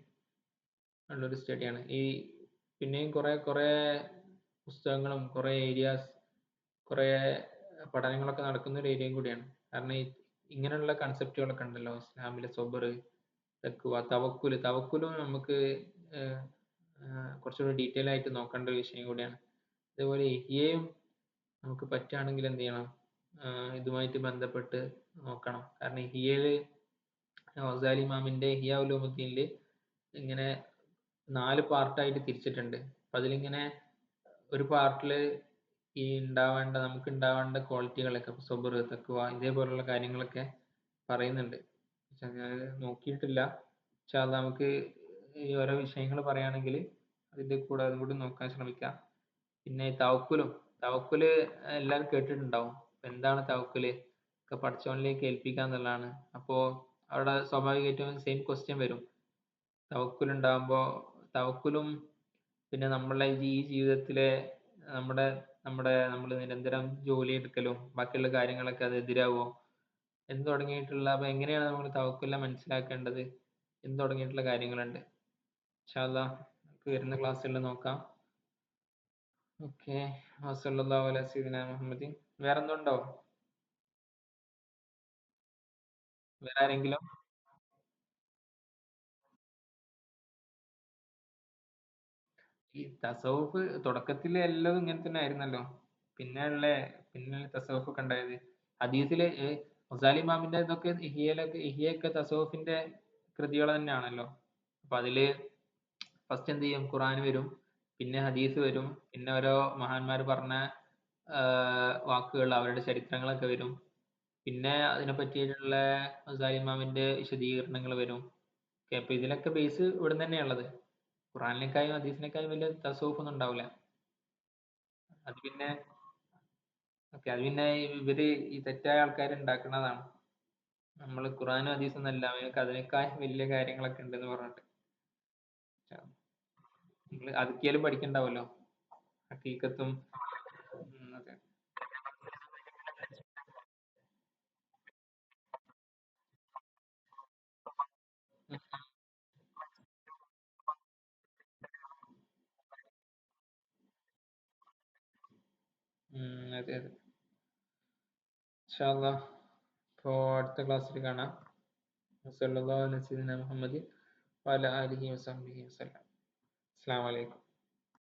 ഉള്ളൊരു സ്റ്റഡിയാണ്. ഈ പിന്നെയും കുറെ കുറെ പുസ്തകങ്ങളും കുറെ ഏരിയാസ്, കുറെ പഠനങ്ങളൊക്കെ നടക്കുന്ന ഒരു ഏരിയയും കൂടിയാണ്. കാരണം ഇങ്ങനെയുള്ള കൺസെപ്റ്റുകളൊക്കെ ഉണ്ടല്ലോ ഇസ്ലാമിലെ, സൊബർ, തഖ്വ, തവക്കുലും നമുക്ക് കുറച്ചുകൂടി ഡീറ്റെയിൽ ആയിട്ട് നോക്കേണ്ട ഒരു വിഷയം കൂടിയാണ്. അതേപോലെ ഇഹ്യയും നമുക്ക് പറ്റുകയാണെങ്കിൽ എന്ത് ചെയ്യണം, ഇതുമായിട്ട് ബന്ധപ്പെട്ട് നോക്കണം. കാരണം ഇഹ്യയില് ഗസാലി ഇമാമിന്റെ ഇഹ്യാ ഉലൂമുദ്ദീനില് ഇങ്ങനെ 4 പാർട്ടായിട്ട് തിരിച്ചിട്ടുണ്ട്. അപ്പൊ അതിലിങ്ങനെ ഒരു പാർട്ടില് ഈ നമുക്ക് ഉണ്ടാവേണ്ട ക്വാളിറ്റികളൊക്കെ, സൊബർ, തഖ്വ, ഇതേപോലുള്ള കാര്യങ്ങളൊക്കെ പറയുന്നുണ്ട്. പക്ഷെ ഞാൻ നോക്കിയിട്ടില്ല. പക്ഷെ അത് നമുക്ക് ഈ ഓരോ വിഷയങ്ങൾ പറയുകയാണെങ്കിൽ അതിന്റെ കൂടെ അതും കൂടി നോക്കാൻ ശ്രമിക്കാം. പിന്നെ തവക്കുല് എല്ലാവരും കേട്ടിട്ടുണ്ടാവും. എന്താണ് തവക്കുല്? ഒക്കെ പടച്ചവനിലേക്ക് ഏൽപ്പിക്കുക എന്നുള്ളതാണ്. അപ്പോ അവിടെ സ്വാഭാവികമായിട്ടും സെയിം ക്വസ്റ്റ്യൻ വരും. തവക്കുലുണ്ടാകുമ്പോൾ തവക്കുലും പിന്നെ നമ്മളെ ഈ ജീവിതത്തിലെ നമ്മുടെ നമ്മൾ നിരന്തരം ജോലി എടുക്കലും ബാക്കിയുള്ള കാര്യങ്ങളൊക്കെ അത് എതിരാവോ എന്ന് തുടങ്ങിയിട്ടുള്ള, അപ്പൊ എങ്ങനെയാണ് നമ്മൾ തവക്കുലിനെ മനസ്സിലാക്കേണ്ടത് എന്ന് തുടങ്ങിയിട്ടുള്ള കാര്യങ്ങളുണ്ട്. ഇൻഷാ അല്ലാഹ് നമുക്ക് വരുന്ന ക്ലാസ്സുകളിൽ നോക്കാം. ഓക്കെ. വസല്ലല്ലാഹു അലാ സയ്യിദിനാ മുഹമ്മദിൻ. വേറെന്തുണ്ടോ? വേറെ ആരെങ്കിലും? ഈ തസവുഫ് തുടക്കത്തിൽ എല്ലതും ഇങ്ങനെ തന്നെ ആയിരുന്നല്ലോ. പിന്നെ ഉള്ള പിന്നെ തസവുഫ് ഒക്കെ ഉണ്ടായത് ഹദീസില് ഗസാലി ഇമാമിന്റെ ഇതൊക്കെ ഇഹ്യയൊക്കെ തസവുഫിന്റെ കൃതികൾ തന്നെയാണല്ലോ. അപ്പൊ അതില് ഫസ്റ്റ് എന്ത് ചെയ്യും, ഖുർആൻ വരും, പിന്നെ ഹദീസ് വരും, പിന്നെ ഓരോ മഹാന്മാർ പറഞ്ഞ വാക്കുകൾ, അവരുടെ ചരിത്രങ്ങളൊക്കെ വരും, പിന്നെ അതിനെ പറ്റിയിട്ടുള്ള ഗസാലി ഇമാമിന്റെ വിശദീകരണങ്ങൾ വരും. അപ്പൊ ഇതിലൊക്കെ ബേസ് ഇവിടെ തന്നെയാണുള്ളത്. ഖുറാനിനേക്കാളും ഹദീസിനേക്കാളും വലിയ തസവുഫ് ഒന്നും ഉണ്ടാവില്ല. അത് പിന്നെ ഇവര് ഈ തെറ്റായ ആൾക്കാർ ഉണ്ടാക്കുന്നതാണ്. നമ്മൾ ഖുറാനും ഹദീസും ഒന്നല്ല, അവനക്ക് അതിനേക്കാൾ വലിയ കാര്യങ്ങളൊക്കെ ഉണ്ടെന്ന് പറഞ്ഞിട്ട്. നിങ്ങൾ അതൊക്കെയാലും പഠിക്കണ്ടാവല്ലോ, ഹക്കീക്കത്തും. അതെ. അതെ അതെ. ഇൻഷാ അല്ലാഹ് ഇപ്പോ അടുത്ത ക്ലാസ്സിൽ കാണാം. വസല്ലല്ലാഹു അലാ സയ്യിദിനാ മുഹമ്മദിൻ വഅലാ ആലിഹി വസഹ്ബിഹി വസല്ലം. അസ്സലാമു അലൈക്കും.